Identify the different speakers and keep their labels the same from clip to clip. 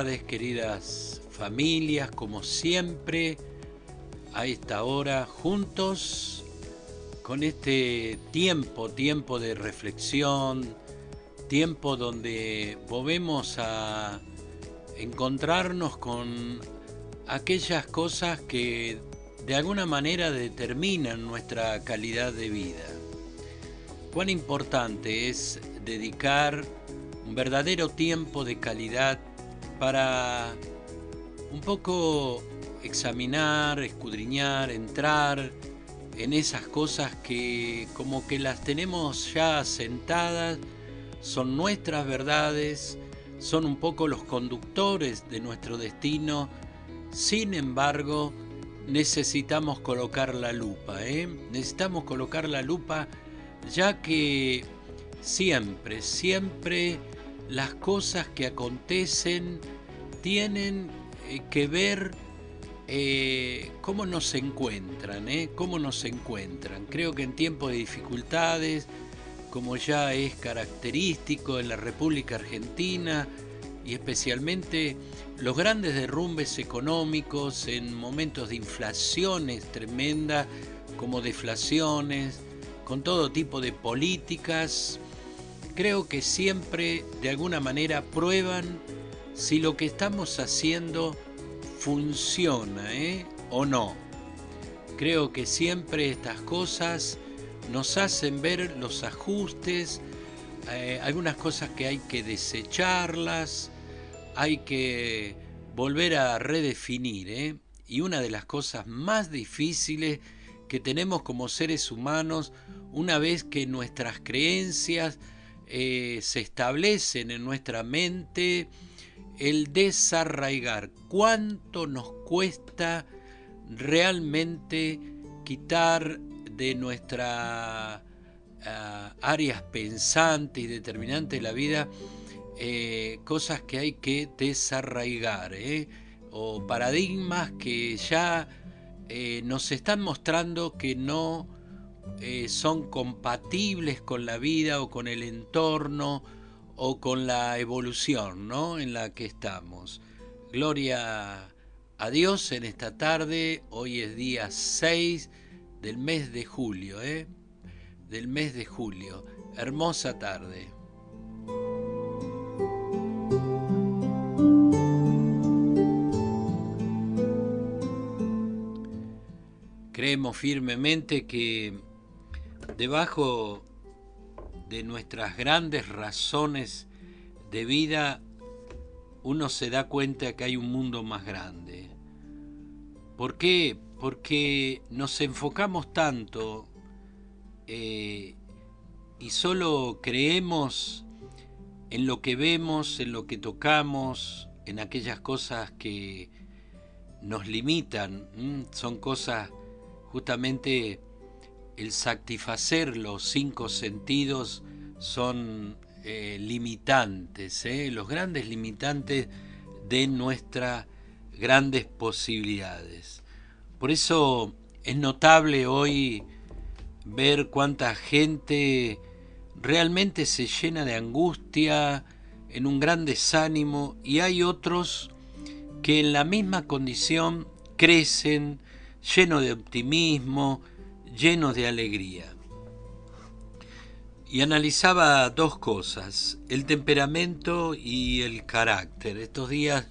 Speaker 1: tardes, queridas familias, como siempre, a esta hora, juntos, con este tiempo de reflexión, tiempo donde volvemos a encontrarnos con aquellas cosas que de alguna manera determinan nuestra calidad de vida. Cuán importante es dedicar un verdadero tiempo de calidad para un poco examinar, escudriñar, entrar en esas cosas que como que las tenemos ya asentadas, son nuestras verdades, son un poco los conductores de nuestro destino. Sin embargo, necesitamos colocar la lupa, necesitamos colocar la lupa, ya que siempre las cosas que acontecen tienen que ver cómo nos encuentran, cómo nos encuentran. Creo que en tiempos de dificultades, como ya es característico en la República Argentina, y especialmente los grandes derrumbes económicos en momentos de inflaciones tremendas, como deflaciones, con todo tipo de políticas, creo que siempre de alguna manera prueban si lo que estamos haciendo funciona o no. Creo que siempre estas cosas nos hacen ver los ajustes, algunas cosas que hay que desecharlas, hay que volver a redefinir, y una de las cosas más difíciles que tenemos como seres humanos, una vez que nuestras creencias se establecen en nuestra mente, el desarraigar. ¿Cuánto nos cuesta realmente quitar de nuestra áreas pensantes y determinantes de la vida cosas que hay que desarraigar, o paradigmas que ya nos están mostrando que no son compatibles con la vida o con el entorno o con la evolución, ¿no?, en la que estamos. Gloria a Dios en esta tarde. Hoy es día 6 del mes de julio, del mes de julio. Hermosa tarde. Creemos firmemente que debajo de nuestras grandes razones de vida uno se da cuenta que hay un mundo más grande. ¿Por qué? Porque nos enfocamos tanto y solo creemos en lo que vemos, en lo que tocamos, en aquellas cosas que nos limitan. Son cosas, justamente el satisfacer los 5 sentidos son limitantes, los grandes limitantes de nuestras grandes posibilidades. Por eso es notable hoy ver cuánta gente realmente se llena de angustia, en un gran desánimo, y hay otros que en la misma condición crecen llenos de optimismo, llenos de alegría. Y analizaba dos cosas, el temperamento y el carácter. Estos días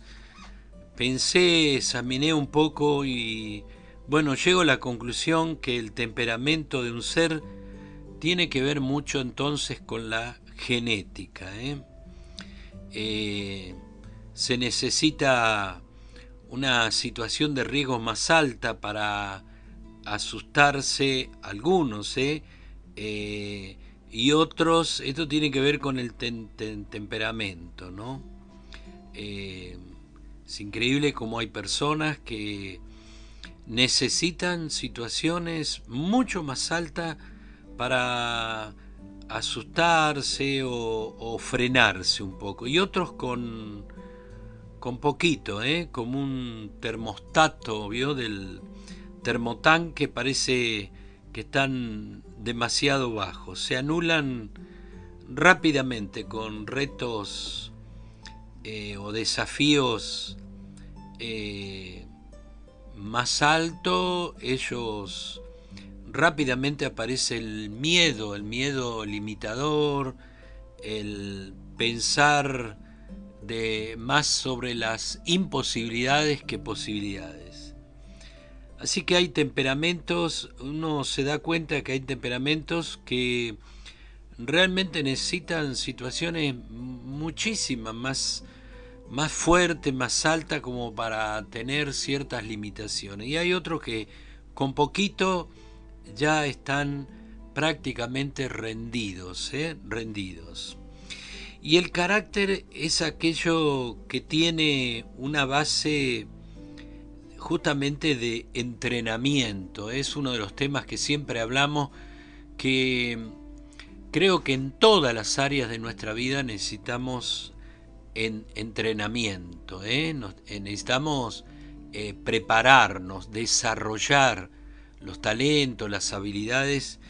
Speaker 1: pensé, examiné un poco y bueno, llego a la conclusión que el temperamento de un ser tiene que ver mucho entonces con la genética. Se necesita una situación de riesgo más alta para asustarse algunos, y otros, esto tiene que ver con el temperamento, ¿no? Es increíble cómo hay personas que necesitan situaciones mucho más altas para asustarse o frenarse un poco, y otros con poquito, como un termostato, ¿vio? Del termotanque, parece que están demasiado bajos, se anulan rápidamente con retos o desafíos más altos, ellos rápidamente aparece el miedo limitador, el pensar de más sobre las imposibilidades que posibilidades. Así que hay temperamentos, uno se da cuenta que hay temperamentos que realmente necesitan situaciones muchísimas más fuertes, más altas como para tener ciertas limitaciones. Y hay otros que con poquito ya están prácticamente rendidos, rendidos. Y el carácter es aquello que tiene una base justamente de entrenamiento. Es uno de los temas que siempre hablamos, que creo que en todas las áreas de nuestra vida necesitamos entrenamiento. Necesitamos prepararnos, desarrollar los talentos, las habilidades,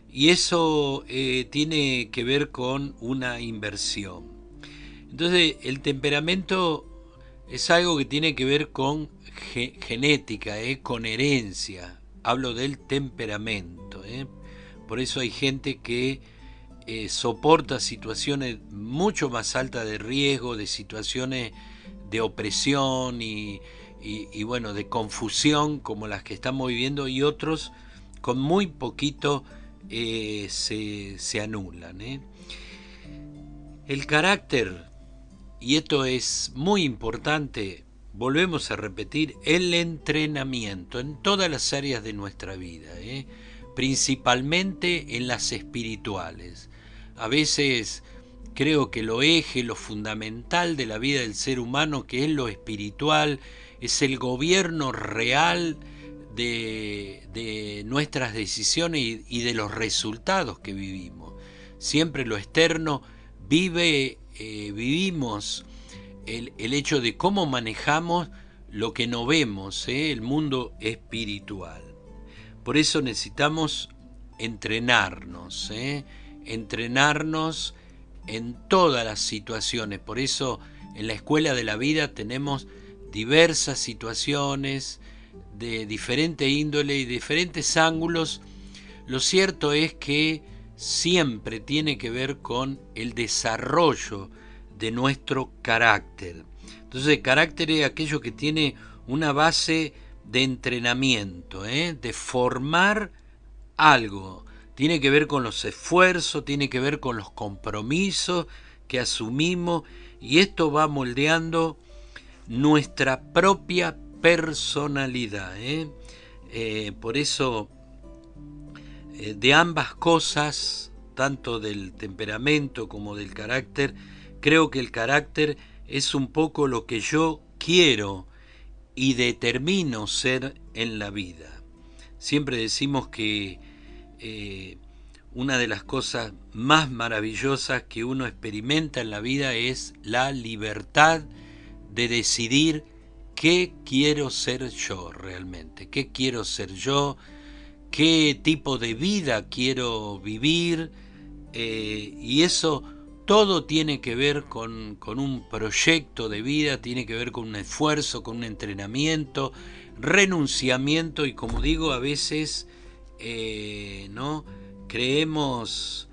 Speaker 1: y eso tiene que ver con una inversión. Entonces el temperamento es algo que tiene que ver con genética, con herencia. Hablo del temperamento. Por eso hay gente que soporta situaciones mucho más altas de riesgo, de situaciones de opresión y bueno, de confusión como las que estamos viviendo, y otros con muy poquito se anulan. El carácter, y esto es muy importante, volvemos a repetir, el entrenamiento en todas las áreas de nuestra vida, principalmente en las espirituales. A veces creo que lo fundamental de la vida del ser humano, que es lo espiritual, es el gobierno real de nuestras decisiones y de los resultados que vivimos. Siempre lo externo vivimos el hecho de cómo manejamos lo que no vemos, el mundo espiritual. Por eso necesitamos entrenarnos, entrenarnos en todas las situaciones. Por eso en la escuela de la vida tenemos diversas situaciones de diferente índole y diferentes ángulos. Lo cierto es que siempre tiene que ver con el desarrollo de nuestro carácter. Entonces el carácter es aquello que tiene una base de entrenamiento, de formar algo. Tiene que ver con los esfuerzos, tiene que ver con los compromisos que asumimos, y esto va moldeando nuestra propia personalidad. Por eso, de ambas cosas, tanto del temperamento como del carácter, creo que el carácter es un poco lo que yo quiero y determino ser en la vida. Siempre decimos que una de las cosas más maravillosas que uno experimenta en la vida es la libertad de decidir qué quiero ser yo realmente, qué quiero ser yo, qué tipo de vida quiero vivir, y eso todo tiene que ver con un proyecto de vida, tiene que ver con un esfuerzo, con un entrenamiento, renunciamiento, y como digo, a veces no creemos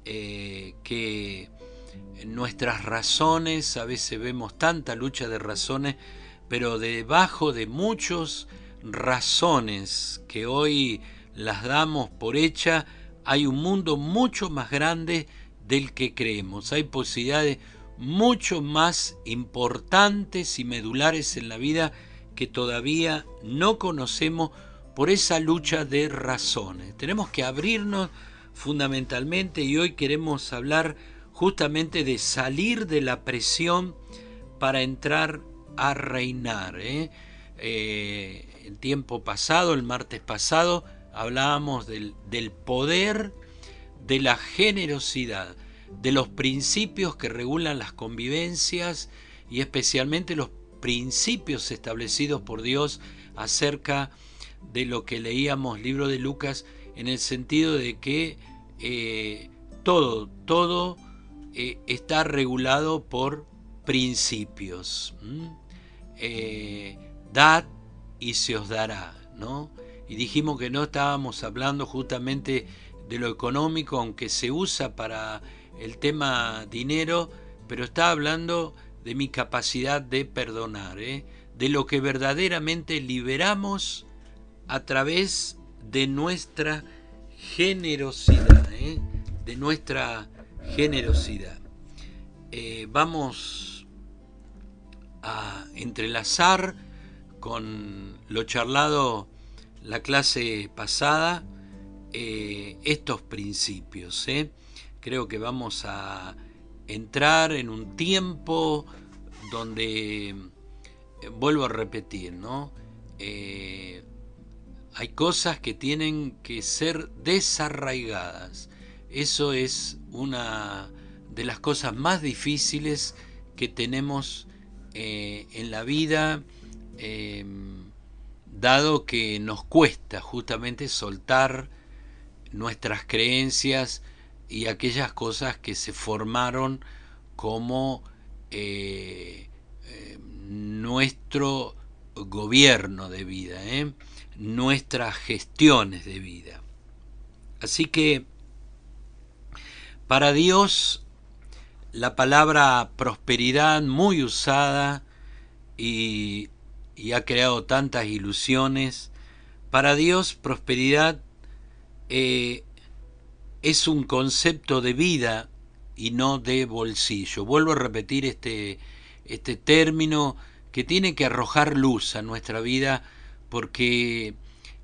Speaker 1: que nuestras razones, a veces vemos tanta lucha de razones, pero debajo de muchas razones que hoy las damos por hecha, hay un mundo mucho más grande del que creemos. Hay posibilidades mucho más importantes y medulares en la vida que todavía no conocemos por esa lucha de razones. Tenemos que abrirnos fundamentalmente, y hoy queremos hablar justamente de salir de la presión para entrar a reinar. El tiempo pasado, el martes pasado, hablábamos del poder de la generosidad, de los principios que regulan las convivencias y especialmente los principios establecidos por Dios acerca de lo que leíamos, libro de Lucas, en el sentido de que todo está regulado por principios. Dad y se os dará, ¿no? Y dijimos que no estábamos hablando justamente de lo económico, aunque se usa para el tema dinero, pero está hablando de mi capacidad de perdonar, de lo que verdaderamente liberamos a través de nuestra generosidad, de nuestra generosidad. Vamos a entrelazar con lo charlado la clase pasada estos principios. Creo que vamos a entrar en un tiempo donde, vuelvo a repetir, ¿no? Hay cosas que tienen que ser desarraigadas. Eso es una de las cosas más difíciles que tenemos en la vida, dado que nos cuesta justamente soltar nuestras creencias y aquellas cosas que se formaron como nuestro gobierno de vida, nuestras gestiones de vida. Así que para Dios la palabra prosperidad, muy usada y ha creado tantas ilusiones, para Dios prosperidad es un concepto de vida y no de bolsillo. Vuelvo a repetir este término que tiene que arrojar luz a nuestra vida, porque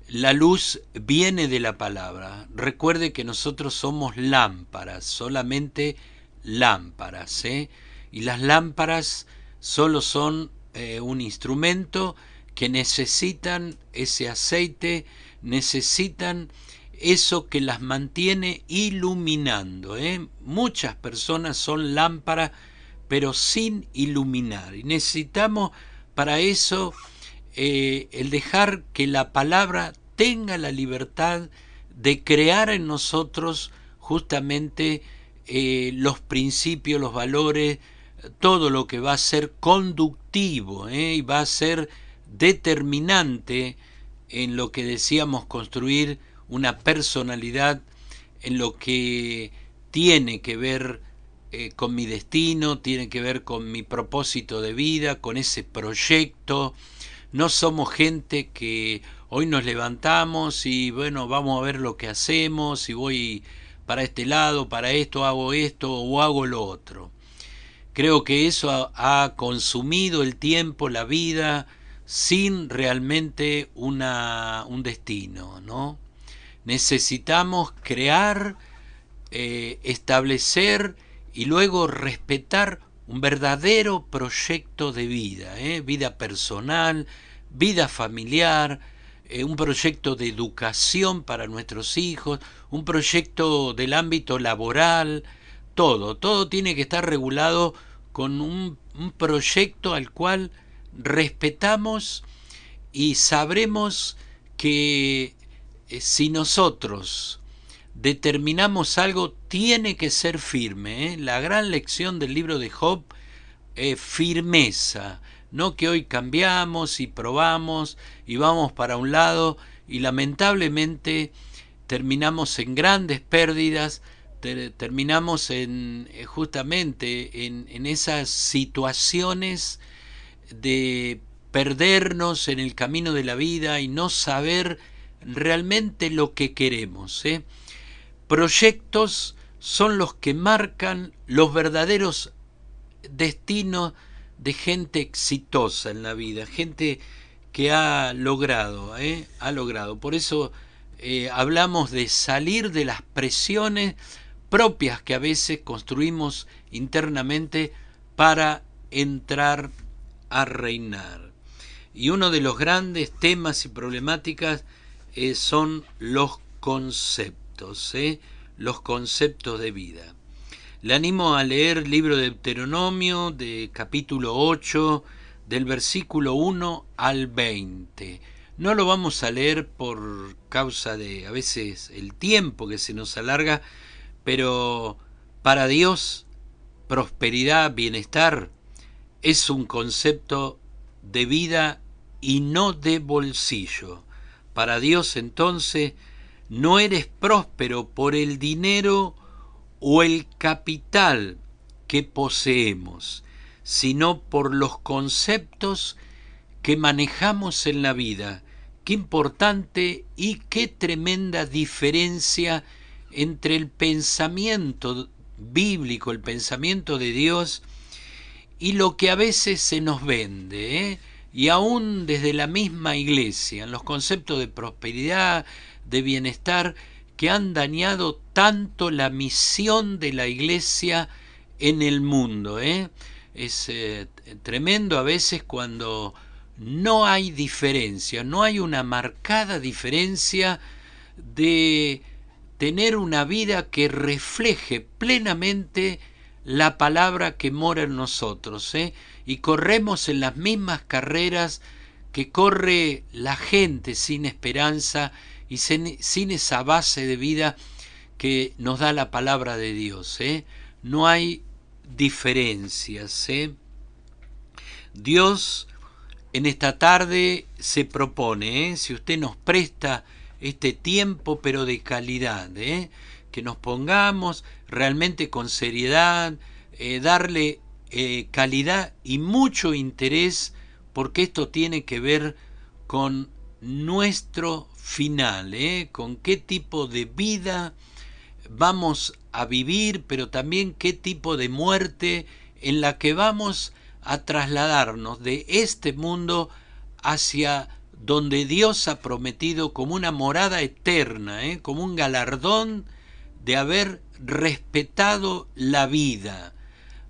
Speaker 1: la luz viene de la palabra. Recuerde que nosotros somos lámparas, solamente lámparas, y las lámparas solo son un instrumento que necesitan ese aceite, necesitan eso que las mantiene iluminando. Muchas personas son lámparas, pero sin iluminar. Y necesitamos para eso el dejar que la palabra tenga la libertad de crear en nosotros justamente los principios, los valores, todo lo que va a ser conductivo y va a ser determinante en lo que decíamos construir una personalidad, en lo que tiene que ver con mi destino, tiene que ver con mi propósito de vida, con ese proyecto. No somos gente que hoy nos levantamos y bueno, vamos a ver lo que hacemos, si voy para este lado, para esto o hago lo otro. Creo que eso ha consumido el tiempo, la vida, sin realmente un destino, ¿no? Necesitamos crear, establecer y luego respetar un verdadero proyecto de vida, vida personal, vida familiar, un proyecto de educación para nuestros hijos, un proyecto del ámbito laboral, todo tiene que estar regulado con un proyecto al cual respetamos y sabremos que si nosotros determinamos algo, tiene que ser firme. La gran lección del libro de Job es firmeza. No que hoy cambiamos y probamos y vamos para un lado y lamentablemente terminamos en grandes pérdidas, terminamos justamente en esas situaciones de perdernos en el camino de la vida y no saber realmente lo que queremos. Proyectos son los que marcan los verdaderos destinos de gente exitosa en la vida, gente que ha logrado. Por eso hablamos de salir de las presiones propias que a veces construimos internamente para entrar a reinar. Y uno de los grandes temas y problemáticas son los conceptos, los conceptos de vida. Le animo a leer el libro de Deuteronomio, de capítulo 8, del versículo 1 al 20. No lo vamos a leer por causa de a veces el tiempo que se nos alarga, pero para Dios prosperidad, bienestar es un concepto de vida y no de bolsillo. Para Dios entonces no eres próspero por el dinero o el capital que poseemos, sino por los conceptos que manejamos en la vida. Qué importante y qué tremenda diferencia entre el pensamiento bíblico, el pensamiento de Dios, y lo que a veces se nos vende, ¿eh? Y aún desde la misma iglesia, en los conceptos de prosperidad, de bienestar, que han dañado tanto la misión de la iglesia en el mundo, ¿eh? Es tremendo a veces cuando no hay diferencia, no hay una marcada diferencia de tener una vida que refleje plenamente la palabra que mora en nosotros, ¿eh? Y corremos en las mismas carreras que corre la gente sin esperanza y sin esa base de vida que nos da la palabra de Dios, ¿eh? No hay diferencias, ¿eh? Dios en esta tarde se propone, si usted nos presta este tiempo, pero de calidad, que nos pongamos realmente con seriedad, darle calidad y mucho interés, porque esto tiene que ver con nuestro final, con qué tipo de vida vamos a vivir, pero también qué tipo de muerte en la que vamos a trasladarnos de este mundo hacia donde Dios ha prometido como una morada eterna, como un galardón de haber respetado la vida,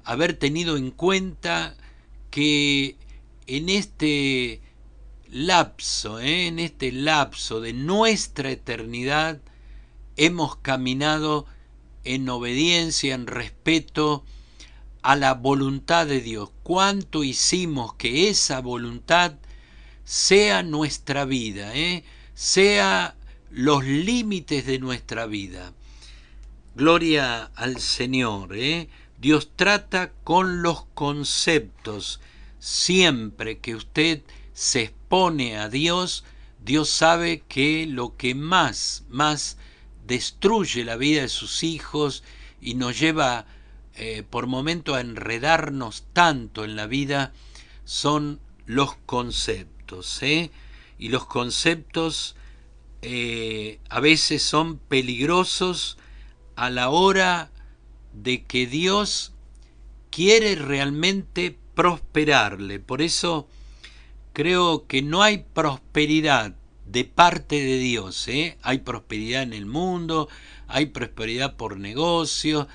Speaker 1: haber tenido en cuenta que en este lapso de nuestra eternidad hemos caminado en obediencia, en respeto a la voluntad de Dios. ¿Cuánto hicimos que esa voluntad sea nuestra vida, sea los límites de nuestra vida? Gloria al Señor, Dios trata con los conceptos. Siempre que usted se expone a Dios, Dios sabe que lo que más destruye la vida de sus hijos y nos lleva por momento a enredarnos tanto en la vida son los conceptos, y los conceptos a veces son peligrosos a la hora de que Dios quiere realmente prosperarle. Por eso creo que no hay prosperidad de parte de Dios, hay prosperidad en el mundo, hay prosperidad por negocio,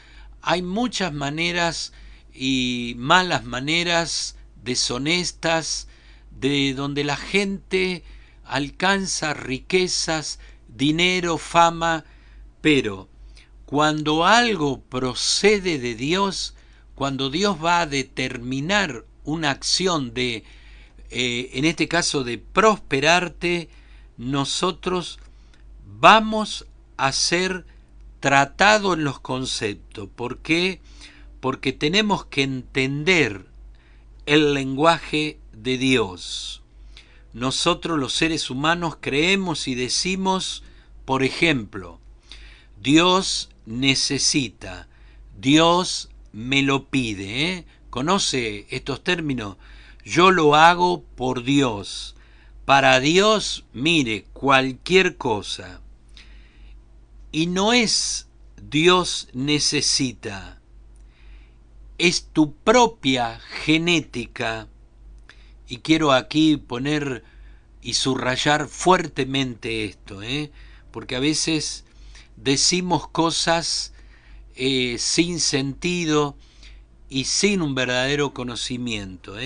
Speaker 1: hay muchas maneras y malas maneras deshonestas de donde la gente alcanza riquezas, dinero, fama, pero cuando algo procede de Dios, cuando Dios va a determinar una acción de, en este caso de prosperarte, nosotros vamos a ser tratados en los conceptos. ¿Por qué? Porque tenemos que entender el lenguaje de Dios. Nosotros los seres humanos creemos y decimos, por ejemplo, Dios necesita, Dios me lo pide, ¿Conoce estos términos? Yo lo hago por Dios. Para Dios, mire, cualquier cosa. Y no es Dios necesita, es tu propia genética. Y quiero aquí poner y subrayar fuertemente esto, porque a veces decimos cosas sin sentido y sin un verdadero conocimiento.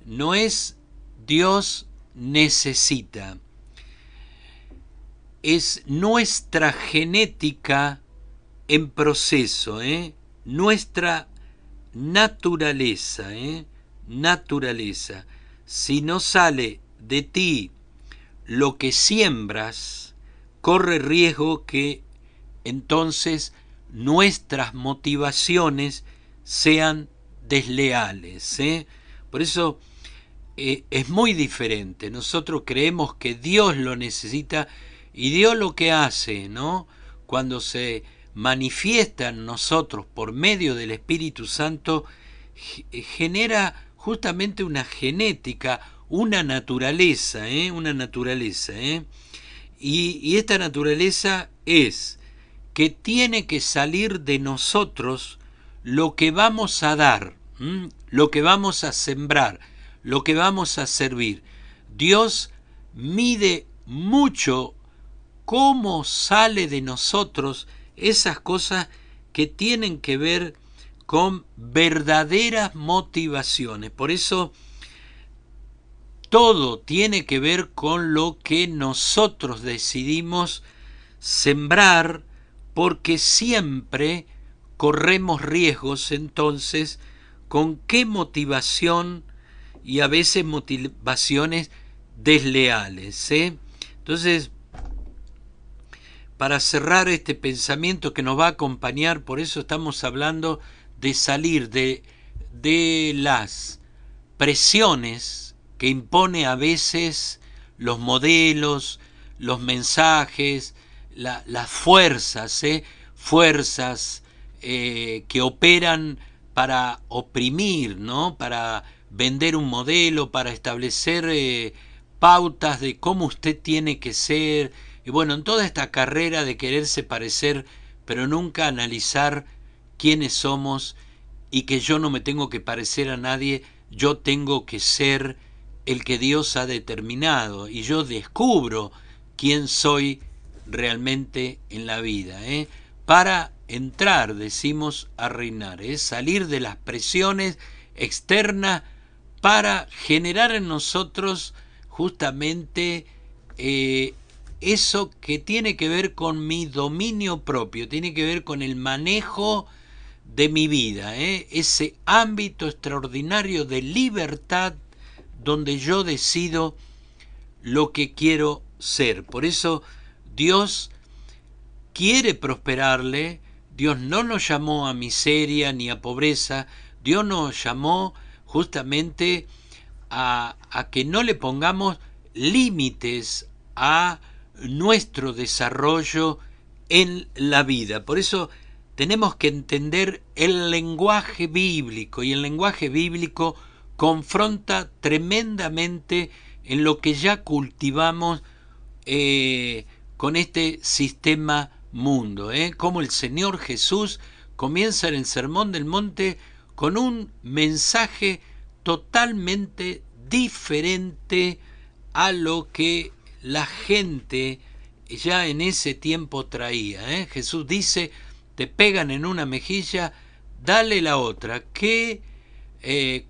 Speaker 1: No es Dios necesita, es nuestra genética en proceso, nuestra naturaleza, naturaleza. Si no sale de ti lo que siembras, corre riesgo que entonces nuestras motivaciones sean desleales. Por eso es muy diferente. Nosotros creemos que Dios lo necesita y Dios lo que hace, ¿no? Cuando se manifiesta en nosotros por medio del Espíritu Santo, genera justamente una genética, una naturaleza, una naturaleza. Y esta naturaleza es que tiene que salir de nosotros lo que vamos a dar, lo que vamos a sembrar, lo que vamos a servir. Dios mide mucho cómo sale de nosotros esas cosas que tienen que ver con verdaderas motivaciones. Por eso todo tiene que ver con lo que nosotros decidimos sembrar, porque siempre corremos riesgos entonces con qué motivación, y a veces motivaciones desleales. Entonces, para cerrar este pensamiento que nos va a acompañar, por eso estamos hablando de salir de las presiones que impone a veces los modelos, los mensajes, las fuerzas, fuerzas que operan para oprimir, ¿no? Para vender un modelo, para establecer pautas de cómo usted tiene que ser. Y bueno, en toda esta carrera de quererse parecer, pero nunca analizar quiénes somos y que yo no me tengo que parecer a nadie, yo tengo que ser el que Dios ha determinado y yo descubro quién soy realmente en la vida, para entrar, decimos, a reinar, salir de las presiones externas para generar en nosotros justamente eso que tiene que ver con mi dominio propio, tiene que ver con el manejo de mi vida, ese ámbito extraordinario de libertad donde yo decido lo que quiero ser. Por eso Dios quiere prosperarle. Dios no nos llamó a miseria ni a pobreza. Dios nos llamó justamente a que no le pongamos límites a nuestro desarrollo en la vida. Por eso tenemos que entender el lenguaje bíblico, y el lenguaje bíblico confronta tremendamente en lo que ya cultivamos con este sistema mundo, como el Señor Jesús comienza en el Sermón del Monte con un mensaje totalmente diferente a lo que la gente ya en ese tiempo traía. Jesús dice: te pegan en una mejilla, dale la otra. Qué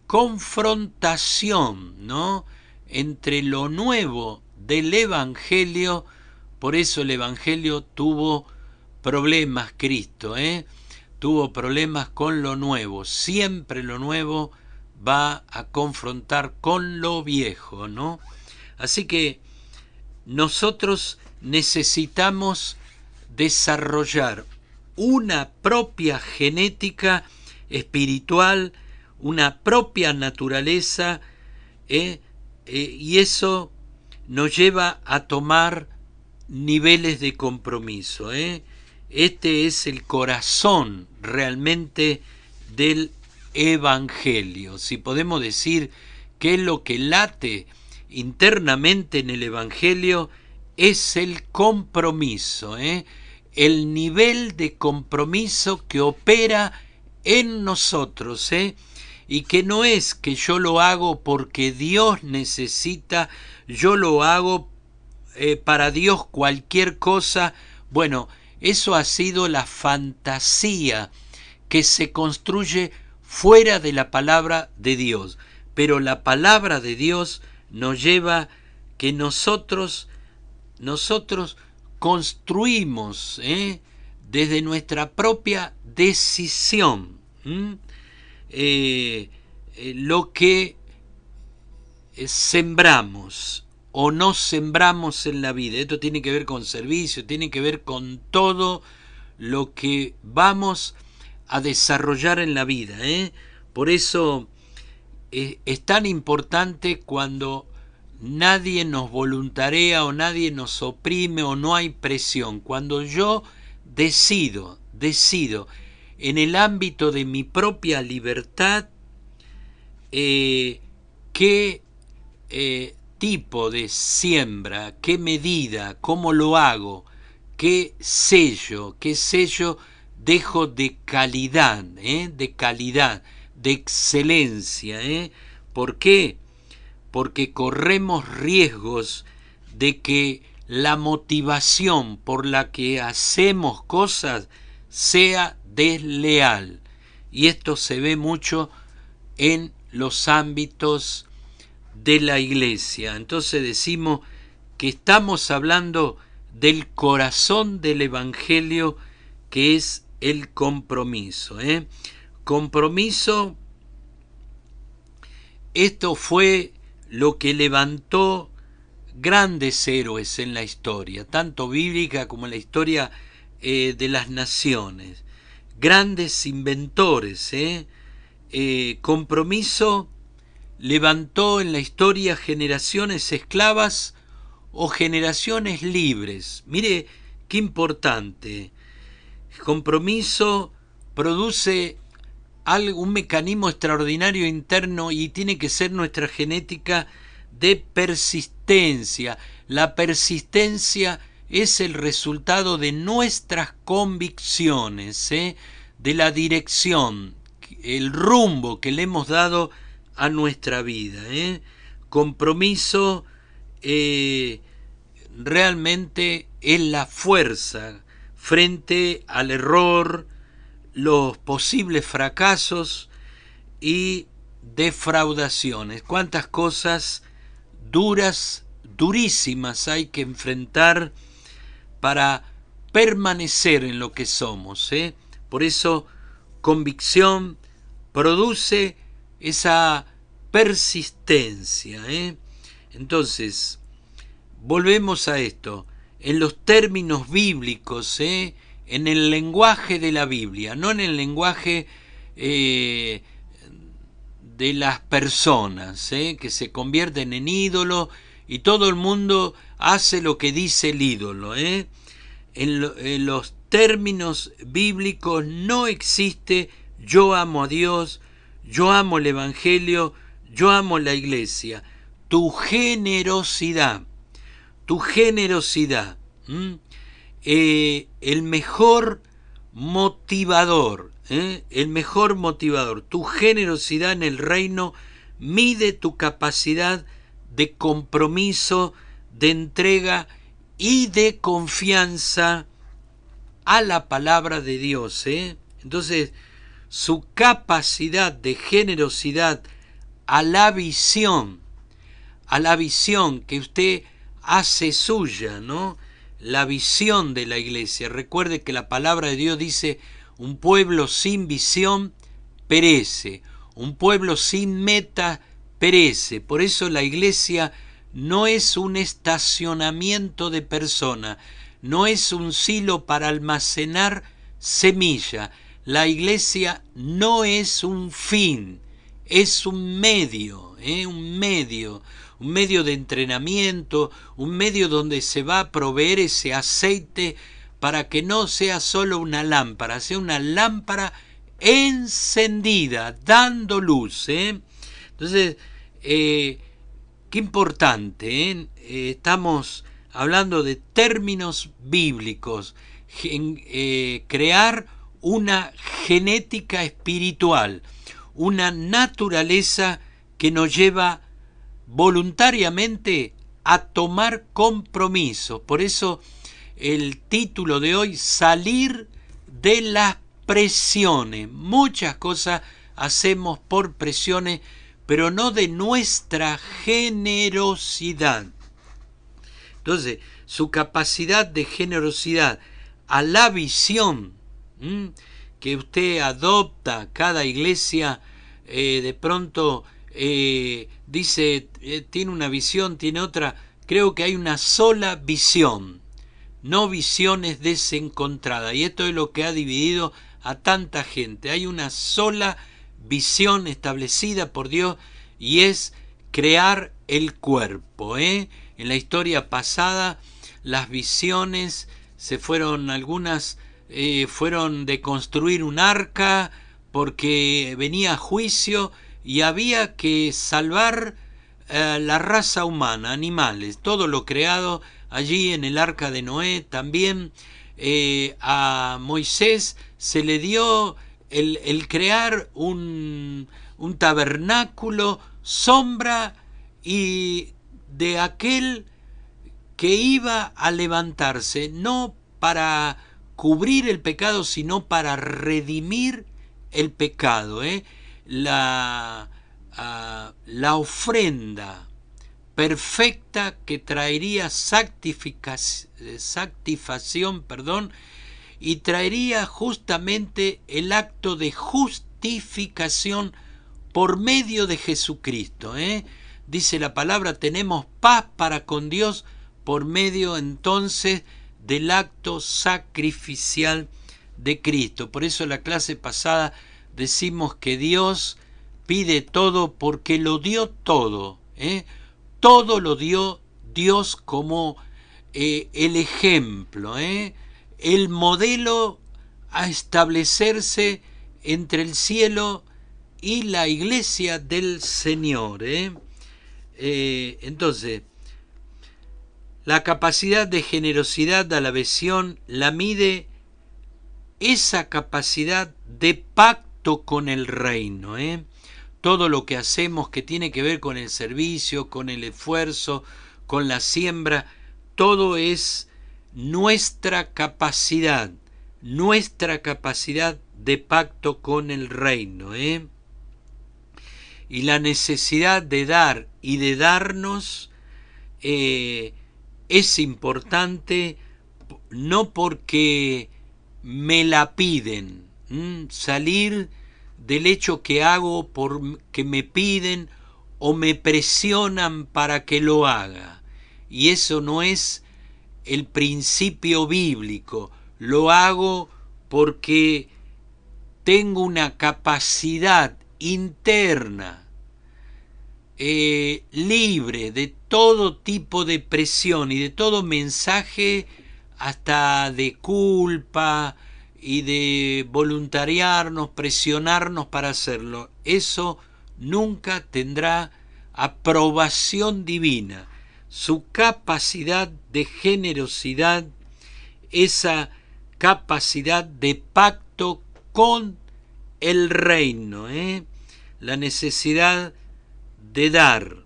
Speaker 1: confrontación, ¿no?, entre lo nuevo del Evangelio. Por eso el Evangelio tuvo problemas, Cristo, tuvo problemas con lo nuevo. Siempre lo nuevo va a confrontar con lo viejo, ¿no? Así que nosotros necesitamos desarrollar una propia genética espiritual, una propia naturaleza, y eso nos lleva a tomar niveles de compromiso. Este es el corazón realmente del Evangelio. Si podemos decir que es lo que late internamente en el Evangelio, es el compromiso, el nivel de compromiso que opera en nosotros, y que no es que yo lo hago porque Dios necesita, yo lo hago para Dios cualquier cosa. Bueno, eso ha sido la fantasía que se construye fuera de la palabra de Dios. Pero la palabra de Dios nos lleva que nosotros construimos desde nuestra propia decisión lo que sembramos o no sembramos en la vida. Esto tiene que ver con servicio, tiene que ver con todo lo que vamos a desarrollar en la vida, Por eso es tan importante cuando nadie nos voluntarea o nadie nos oprime o no hay presión. Cuando yo decido en el ámbito de mi propia libertad qué tipo de siembra, qué medida, cómo lo hago, qué sello dejo de calidad, de excelencia. ¿Por qué? Porque corremos riesgos de que la motivación por la que hacemos cosas sea desleal. Y esto se ve mucho en los ámbitos de la iglesia. Entonces decimos que estamos hablando del corazón del evangelio, que es el compromiso. Compromiso, esto fue lo que levantó grandes héroes en la historia, tanto bíblica como en la historia de las naciones, grandes inventores. Compromiso levantó en la historia generaciones esclavas o generaciones libres. Mire qué importante. Compromiso produce un mecanismo extraordinario interno y tiene que ser nuestra genética de persistencia. La persistencia es el resultado de nuestras convicciones, de la dirección, el rumbo que le hemos dado a nuestra vida. Compromiso realmente es la fuerza frente al error, los posibles fracasos y defraudaciones. Cuántas cosas durísimas hay que enfrentar para permanecer en lo que somos. Por eso, convicción produce esa persistencia. Entonces, volvemos a esto, en los términos bíblicos, en el lenguaje de la Biblia, no en el lenguaje de las personas, que se convierten en ídolo y todo el mundo hace lo que dice el ídolo. En los términos bíblicos no existe yo amo a Dios, yo amo el Evangelio, yo amo la iglesia. Tu generosidad, el mejor motivador, tu generosidad en el reino mide tu capacidad de compromiso, de entrega y de confianza a la palabra de Dios. Entonces, su capacidad de generosidad a la visión que usted hace suya, ¿no? La visión de la iglesia. Recuerde que la palabra de Dios dice: un pueblo sin visión perece, un pueblo sin meta perece. Por eso la iglesia no es un estacionamiento de personas, no es un silo para almacenar semilla. La iglesia no es un fin, es un medio, un medio de entrenamiento, un medio donde se va a proveer ese aceite para que no sea solo una lámpara, sea una lámpara encendida, dando luz. Entonces, qué importante, estamos hablando de términos bíblicos, crear una genética espiritual, una naturaleza que nos lleva voluntariamente a tomar compromisos. Por eso el título de hoy: salir de las presiones. Muchas cosas hacemos por presiones, pero no de nuestra generosidad. Entonces, su capacidad de generosidad a la visión que usted adopta. Cada iglesia de pronto dice, tiene una visión, tiene otra. Creo que hay una sola visión, no visiones desencontradas. Y esto es lo que ha dividido a tanta gente. Hay una sola visión establecida por Dios y es crear el cuerpo. En la historia pasada las visiones algunas fueron de construir un arca porque venía juicio y había que salvar la raza humana, animales, todo lo creado allí en el arca de Noé. También a Moisés se le dio el crear un tabernáculo, sombra y de aquel que iba a levantarse, no para cubrir el pecado, sino para redimir el pecado. La ofrenda perfecta que traería satisfacción, y traería justamente el acto de justificación por medio de Jesucristo. Dice la palabra, tenemos paz para con Dios por medio entonces del acto sacrificial de Cristo. Por eso en la clase pasada decimos que Dios pide todo porque lo dio todo. Todo lo dio Dios como el ejemplo, el modelo a establecerse entre el cielo y la iglesia del Señor. Entonces, la capacidad de generosidad a la visión la mide esa capacidad de pacto con el reino. Todo lo que hacemos que tiene que ver con el servicio, con el esfuerzo, con la siembra, todo es nuestra capacidad de pacto con el reino. Y la necesidad de dar y de darnos es importante, no porque me la piden, salir del hecho que hago porque me piden o me presionan para que lo haga. Y eso no es el principio bíblico. Lo hago porque tengo una capacidad interna libre de todo tipo de presión y de todo mensaje, hasta de culpa y de voluntariarnos, presionarnos para hacerlo. Eso nunca tendrá aprobación divina. Su capacidad de generosidad, esa capacidad de pacto con el reino, la necesidad de dar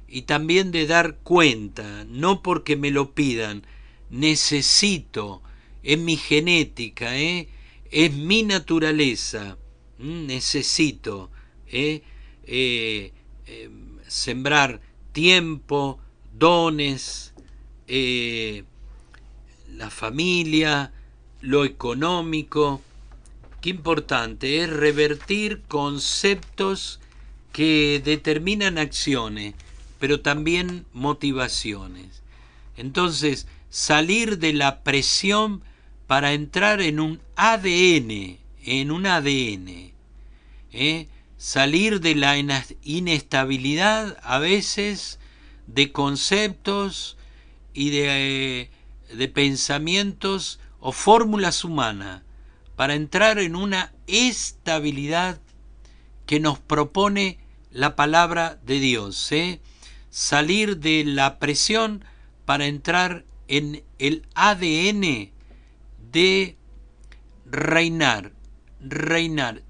Speaker 1: y también de dar cuenta, no porque me lo pidan, necesito, es mi genética, es mi naturaleza, necesito sembrar tiempo, dones, la familia, lo económico. Qué importante es revertir conceptos que determinan acciones, pero también motivaciones. Entonces, salir de la presión para entrar en un ADN, salir de la inestabilidad a veces de conceptos y de pensamientos o fórmulas humanas, para entrar en una estabilidad que nos propone la palabra de Dios. Salir de la presión para entrar en el ADN de reinar.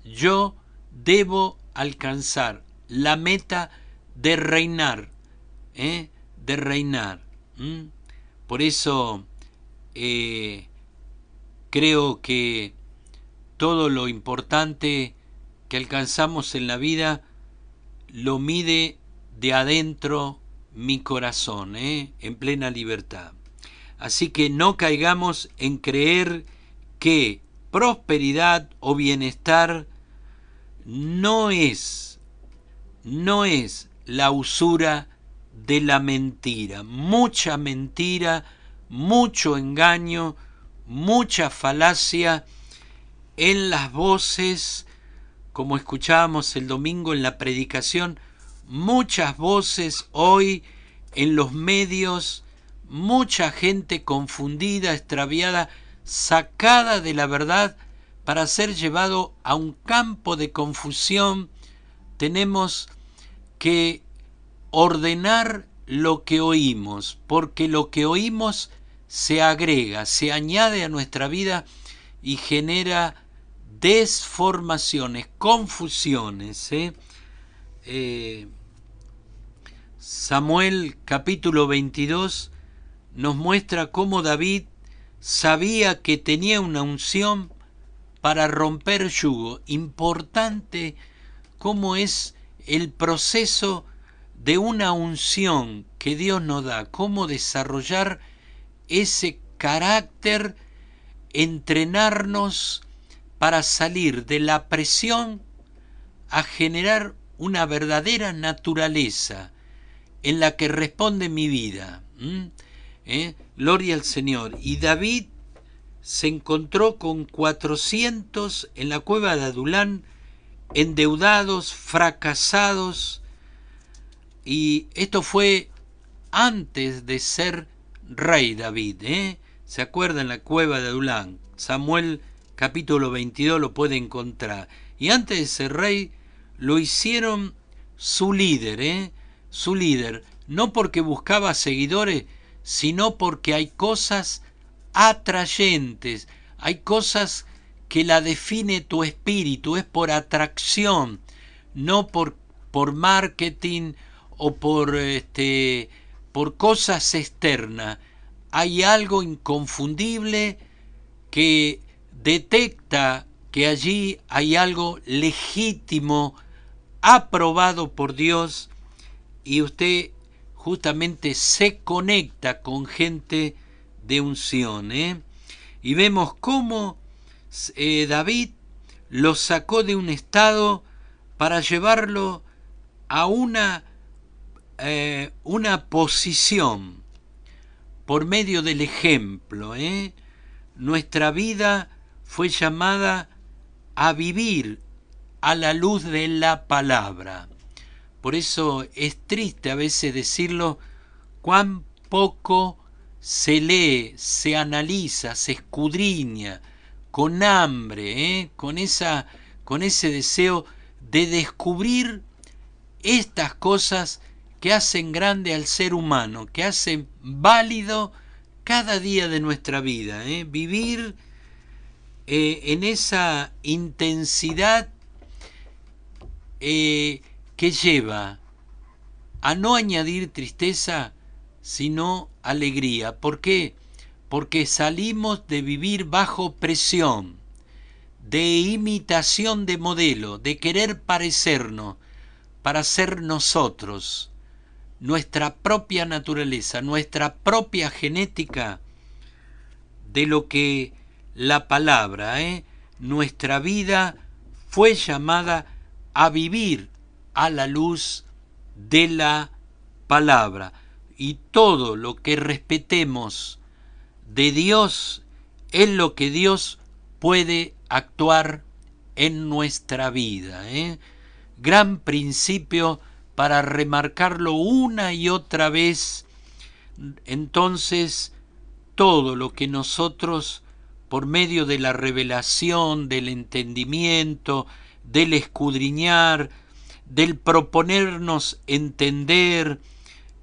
Speaker 1: Yo debo alcanzar la meta de reinar. Por eso creo que todo lo importante que alcanzamos en la vida lo mide de adentro mi corazón, en plena libertad. Así que no caigamos en creer que prosperidad o bienestar no es la usura de la mentira. Mucha mentira, mucho engaño, mucha falacia en las voces como escuchábamos el domingo en la predicación, muchas voces hoy en los medios, mucha gente confundida, extraviada, sacada de la verdad para ser llevado a un campo de confusión. Tenemos que ordenar lo que oímos, porque lo que oímos se agrega, se añade a nuestra vida y genera desformaciones, confusiones. Samuel capítulo 22 nos muestra cómo David sabía que tenía una unción para romper yugo. Importante cómo es el proceso de una unción que Dios nos da, cómo desarrollar ese carácter, entrenarnos para salir de la presión a generar una verdadera naturaleza en la que responde mi vida. Gloria al Señor. Y David se encontró con 400 en la cueva de Adulán, endeudados, fracasados, y esto fue antes de ser rey David. ¿Se acuerdan? La cueva de Adulán, Samuel capítulo 22 lo puede encontrar. Y antes de ser rey lo hicieron su líder, su líder, no porque buscaba seguidores, sino porque hay cosas atrayentes, hay cosas que la define tu espíritu, es por atracción, no por marketing o por cosas externas. Hay algo inconfundible que detecta que allí hay algo legítimo, aprobado por Dios, y usted justamente se conecta con gente de unción. Y vemos cómo David lo sacó de un estado para llevarlo a una posición por medio del ejemplo. Nuestra vida fue llamada a vivir a la luz de la palabra. Por eso es triste a veces decirlo, cuán poco se lee, se analiza, se escudriña, con hambre, con ese deseo de descubrir estas cosas que hacen grande al ser humano, que hacen válido cada día de nuestra vida. Vivir en esa intensidad que lleva a no añadir tristeza, sino alegría. ¿Por qué? Porque salimos de vivir bajo presión, de imitación de modelo, de querer parecernos para ser nosotros, nuestra propia naturaleza, nuestra propia genética, de lo que la palabra, nuestra vida fue llamada a vivir a la luz de la palabra. Y todo lo que respetemos de Dios es lo que Dios puede actuar en nuestra vida. Gran principio para remarcarlo una y otra vez. Entonces, todo lo que nosotros, por medio de la revelación, del entendimiento, del escudriñar, del proponernos entender,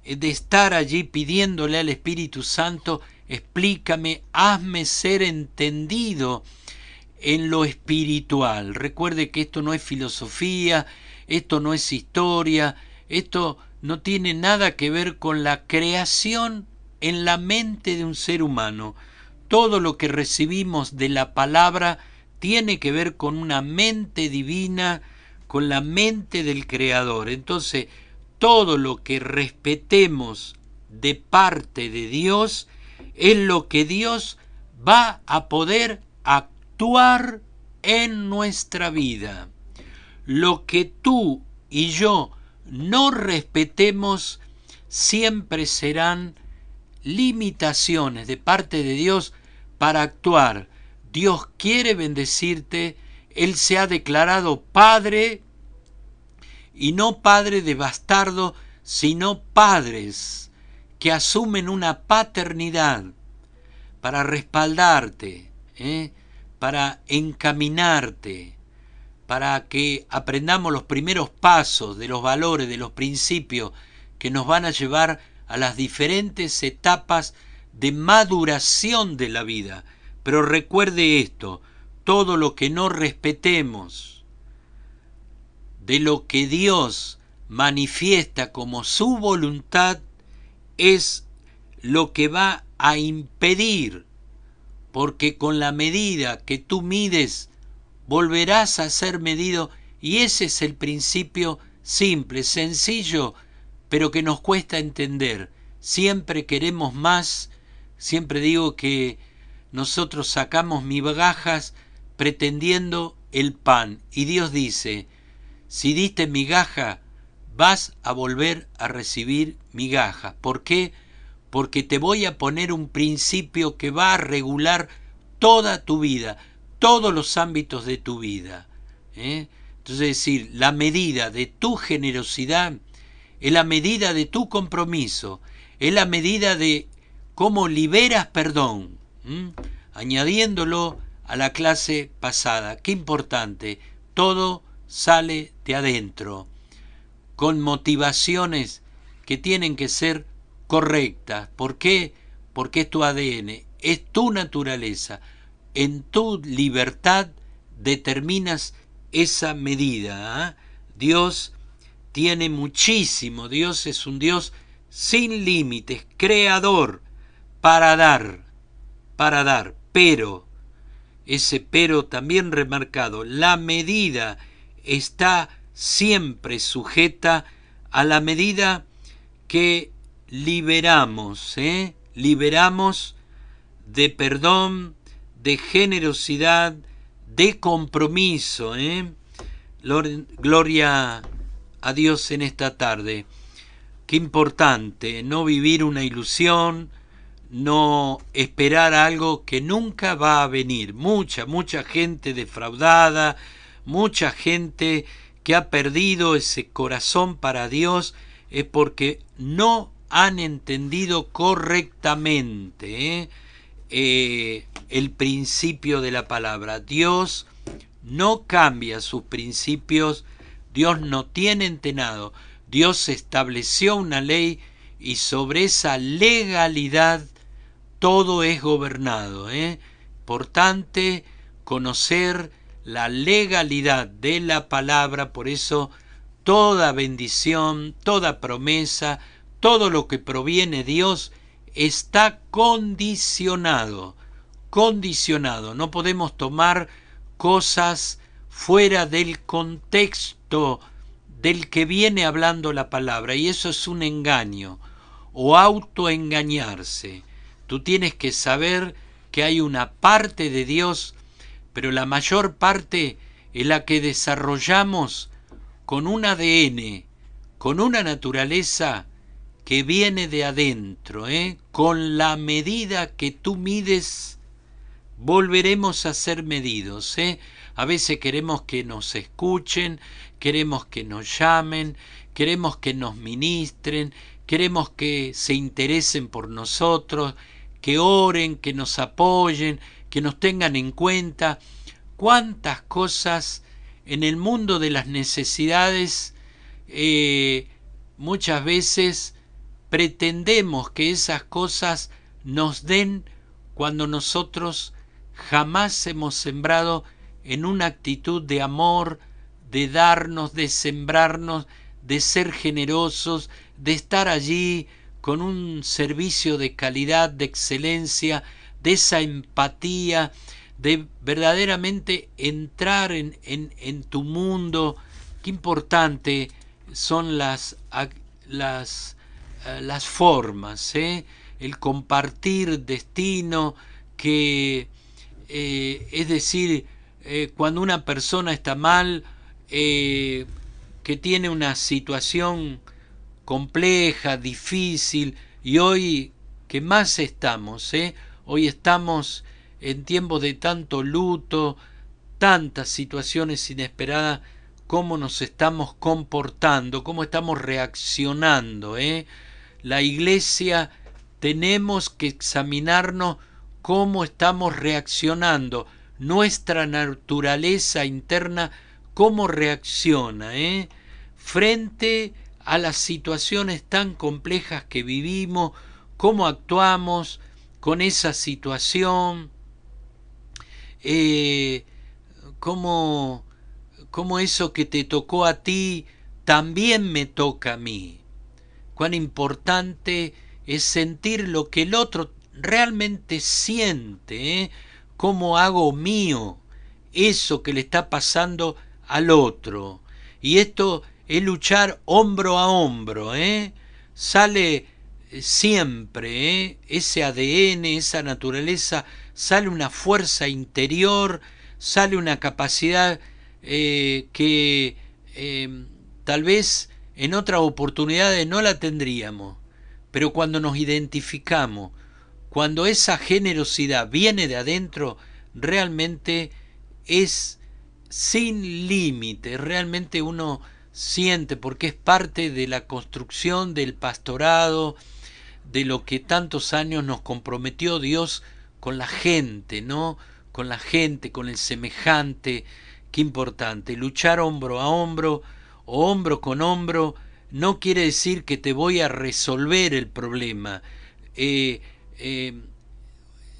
Speaker 1: de estar allí pidiéndole al Espíritu Santo, explícame, hazme ser entendido en lo espiritual. Recuerde que esto no es filosofía, esto no es historia, esto no tiene nada que ver con la creación en la mente de un ser humano. Todo lo que recibimos de la palabra tiene que ver con una mente divina, con la mente del Creador. Entonces, todo lo que respetemos de parte de Dios es lo que Dios va a poder actuar en nuestra vida. Lo que tú y yo no respetemos siempre serán limitaciones de parte de Dios para actuar. Dios quiere bendecirte Él se ha declarado Padre, y no padre de bastardo, sino padres que asumen una paternidad para respaldarte, para encaminarte, para que aprendamos los primeros pasos de los valores, de los principios que nos van a llevar a las diferentes etapas de maduración de la vida. Pero recuerde esto, todo lo que no respetemos de lo que Dios manifiesta como su voluntad es lo que va a impedir, porque con la medida que tú mides volverás a ser medido, y ese es el principio simple, sencillo, pero que nos cuesta entender. Siempre queremos más. Siempre digo que nosotros sacamos migajas pretendiendo el pan, y Dios dice: si diste migaja, vas a volver a recibir migajas. ¿Por qué? Porque te voy a poner un principio que va a regular toda tu vida, todos los ámbitos de tu vida. Entonces, es decir, la medida de tu generosidad es la medida de tu compromiso, es la medida de cómo liberas perdón, añadiéndolo a la clase pasada. Qué importante, todo sale de adentro, con motivaciones que tienen que ser correctas. ¿Por qué? Porque es tu ADN, es tu naturaleza. En tu libertad determinas esa medida. Dios tiene muchísimo. Dios es un Dios sin límites, creador, para dar, pero, ese pero también remarcado, la medida está siempre sujeta a la medida que liberamos, liberamos de perdón, de generosidad, de compromiso. Gloria a Dios en esta tarde. Qué importante no vivir una ilusión, no esperar algo que nunca va a venir. Mucha gente defraudada, mucha gente que ha perdido ese corazón para Dios, es porque no han entendido correctamente el principio de la palabra. Dios no cambia sus principios, Dios no tiene entenado. Dios estableció una ley y sobre esa legalidad todo es gobernado. Importante conocer la legalidad de la palabra. Por eso toda bendición, toda promesa, todo lo que proviene de Dios está condicionado. No podemos tomar cosas fuera del contexto del que viene hablando la palabra, y eso es un engaño o autoengañarse. Tú tienes que saber que hay una parte de Dios, pero la mayor parte es la que desarrollamos con un ADN, con una naturaleza que viene de adentro. Con la medida que tú mides, volveremos a ser medidos. A veces queremos que nos escuchen, queremos que nos llamen, queremos que nos ministren, queremos que se interesen por nosotros, que oren, que nos apoyen, que nos tengan en cuenta. ¿Cuántas cosas en el mundo de las necesidades muchas veces pretendemos que esas cosas nos den cuando nosotros jamás hemos sembrado en una actitud de amor, de darnos, de sembrarnos, de ser generosos, de estar allí con un servicio de calidad, de excelencia, de esa empatía, de verdaderamente entrar en tu mundo. Qué importante son las formas, el compartir destino, que es decir, cuando una persona está mal, que tiene una situación compleja, difícil, y hoy que más estamos, hoy estamos en tiempos de tanto luto, tantas situaciones inesperadas, cómo nos estamos comportando, cómo estamos reaccionando, ¿eh? La iglesia tenemos que examinarnos cómo estamos reaccionando, nuestra naturaleza interna, cómo reacciona, frente a las situaciones tan complejas que vivimos, cómo actuamos con esa situación, cómo eso que te tocó a ti también me toca a mí. Cuán importante es sentir lo que el otro realmente siente, cómo hago mío eso que le está pasando al otro. Y esto es luchar hombro a hombro, sale siempre, ese ADN, esa naturaleza, sale una fuerza interior, sale una capacidad que tal vez en otras oportunidades no la tendríamos, pero cuando nos identificamos, cuando esa generosidad viene de adentro, realmente es sin límite, realmente uno siente, porque es parte de la construcción del pastorado, de lo que tantos años nos comprometió Dios con la gente, ¿no? Con la gente, con el semejante. Qué importante, luchar hombro a hombro o hombro con hombro no quiere decir que te voy a resolver el problema.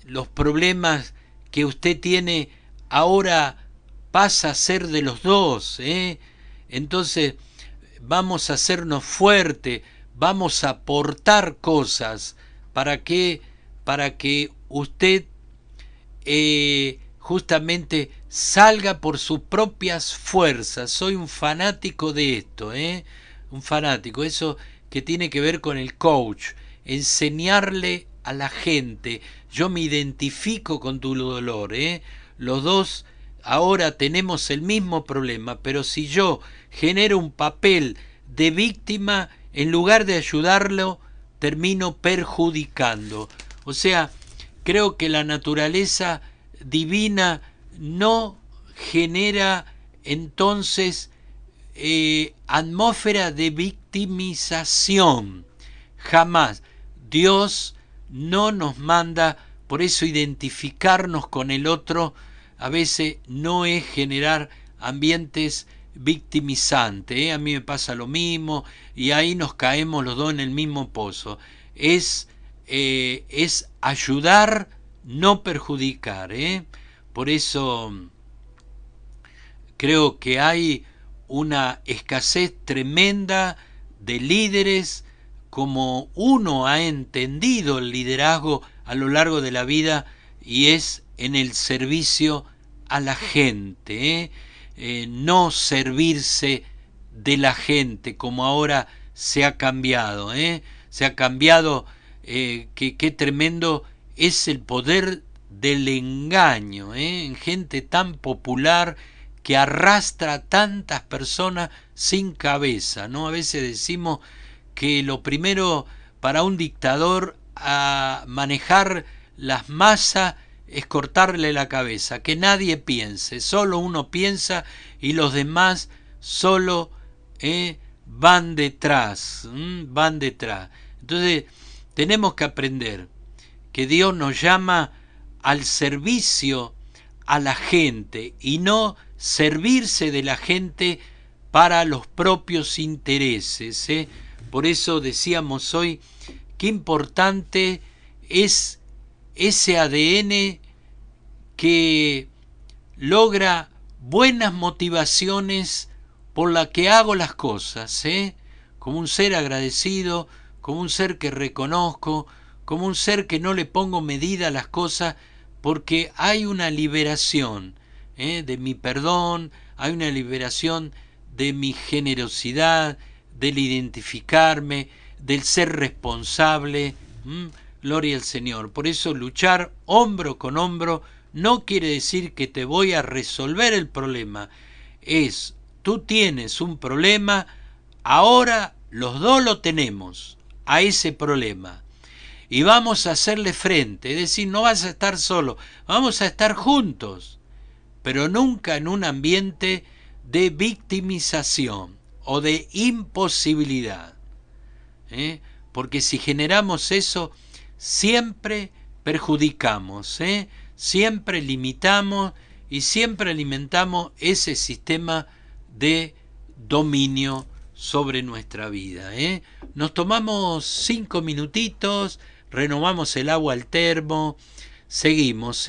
Speaker 1: Los problemas que usted tiene ahora pasa a ser de los dos, entonces vamos a hacernos fuertes, vamos a aportar cosas para que usted justamente salga por sus propias fuerzas. Soy un fanático de esto, un fanático, eso que tiene que ver con el coach, enseñarle a la gente. Yo me identifico con tu dolor, los dos ahora tenemos el mismo problema, pero si yo genero un papel de víctima, en lugar de ayudarlo, termino perjudicando. O sea, creo que la naturaleza divina no genera entonces atmósfera de victimización. Jamás. Dios no nos manda, por eso identificarnos con el otro a veces no es generar ambientes victimizantes. A mí me pasa lo mismo y ahí nos caemos los dos en el mismo pozo. Es ayudar, no perjudicar. Por eso creo que hay una escasez tremenda de líderes, como uno ha entendido el liderazgo a lo largo de la vida, y es en el servicio a la gente, no servirse de la gente como ahora se ha cambiado, se ha cambiado, qué tremendo es el poder del engaño, en gente tan popular que arrastra a tantas personas sin cabeza, ¿no? A veces decimos que lo primero para un dictador a manejar las masas es cortarle la cabeza, que nadie piense, solo uno piensa y los demás solo van detrás. Entonces tenemos que aprender que Dios nos llama al servicio a la gente y no servirse de la gente para los propios intereses. Por eso decíamos hoy qué importante es ese ADN que logra buenas motivaciones por la que hago las cosas, como un ser agradecido, como un ser que reconozco, como un ser que no le pongo medida a las cosas, porque hay una liberación de mi perdón, hay una liberación de mi generosidad, del identificarme, del ser responsable. Gloria al Señor. Por eso luchar hombro con hombro no quiere decir que te voy a resolver el problema. Es, tú tienes un problema, ahora los dos lo tenemos, a ese problema. Y vamos a hacerle frente, es decir, no vas a estar solo, vamos a estar juntos. pero nunca en un ambiente de victimización o de imposibilidad. Porque si generamos eso, siempre perjudicamos, siempre limitamos y siempre alimentamos ese sistema de dominio sobre nuestra vida. Nos tomamos 5 minutitos, renovamos el agua al termo, seguimos.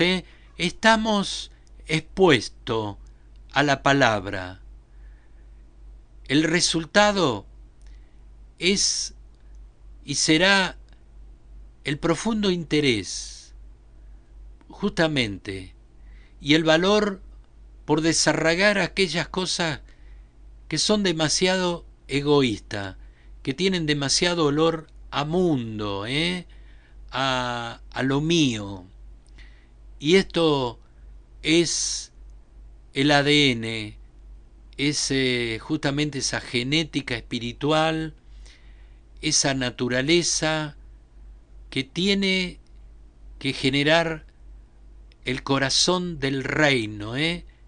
Speaker 1: Estamos expuestos a la palabra. El resultado es y será el profundo interés, justamente, y el valor por desarraigar aquellas cosas que son demasiado egoístas, que tienen demasiado olor a mundo, a lo mío. Y esto es el ADN, es justamente esa genética espiritual, esa naturaleza que tiene que generar el corazón del reino,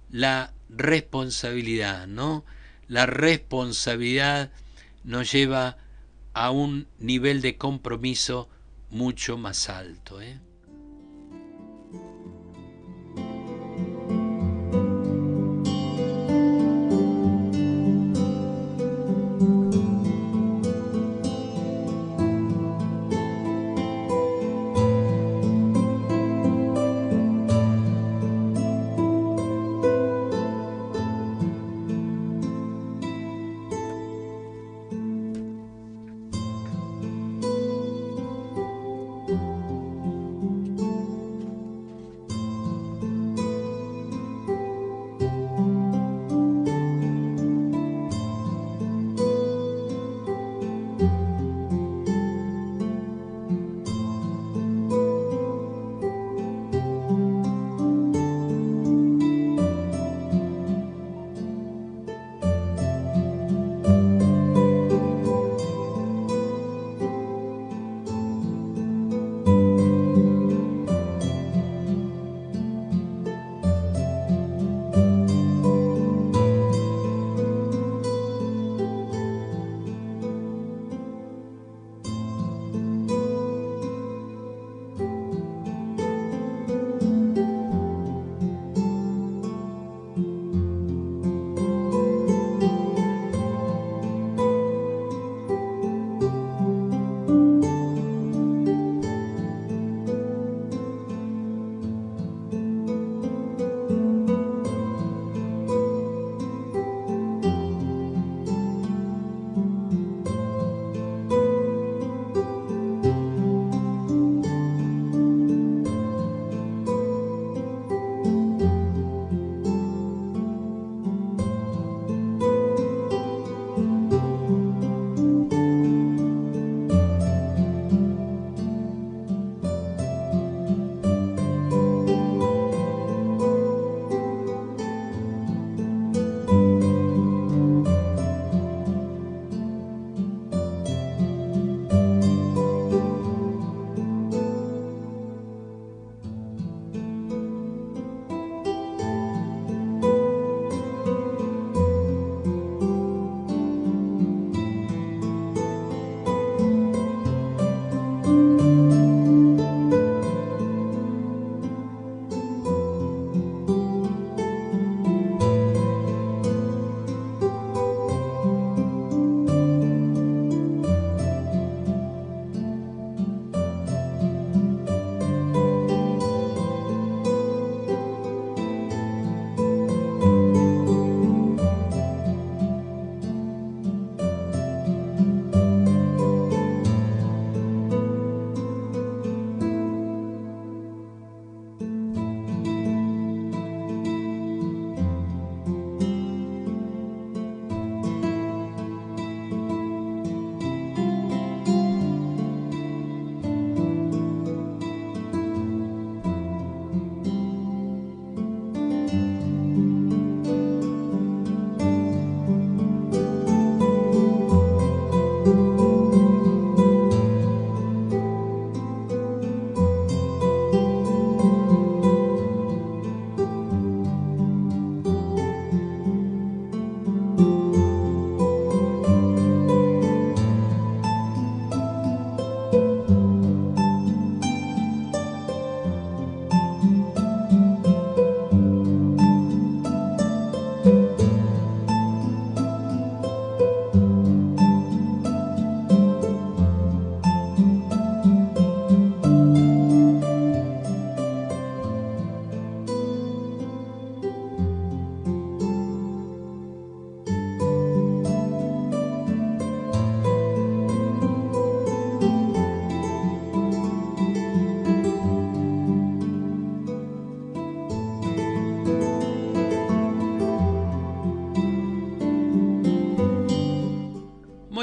Speaker 1: la responsabilidad, ¿no? La responsabilidad nos lleva a un nivel de compromiso mucho más alto.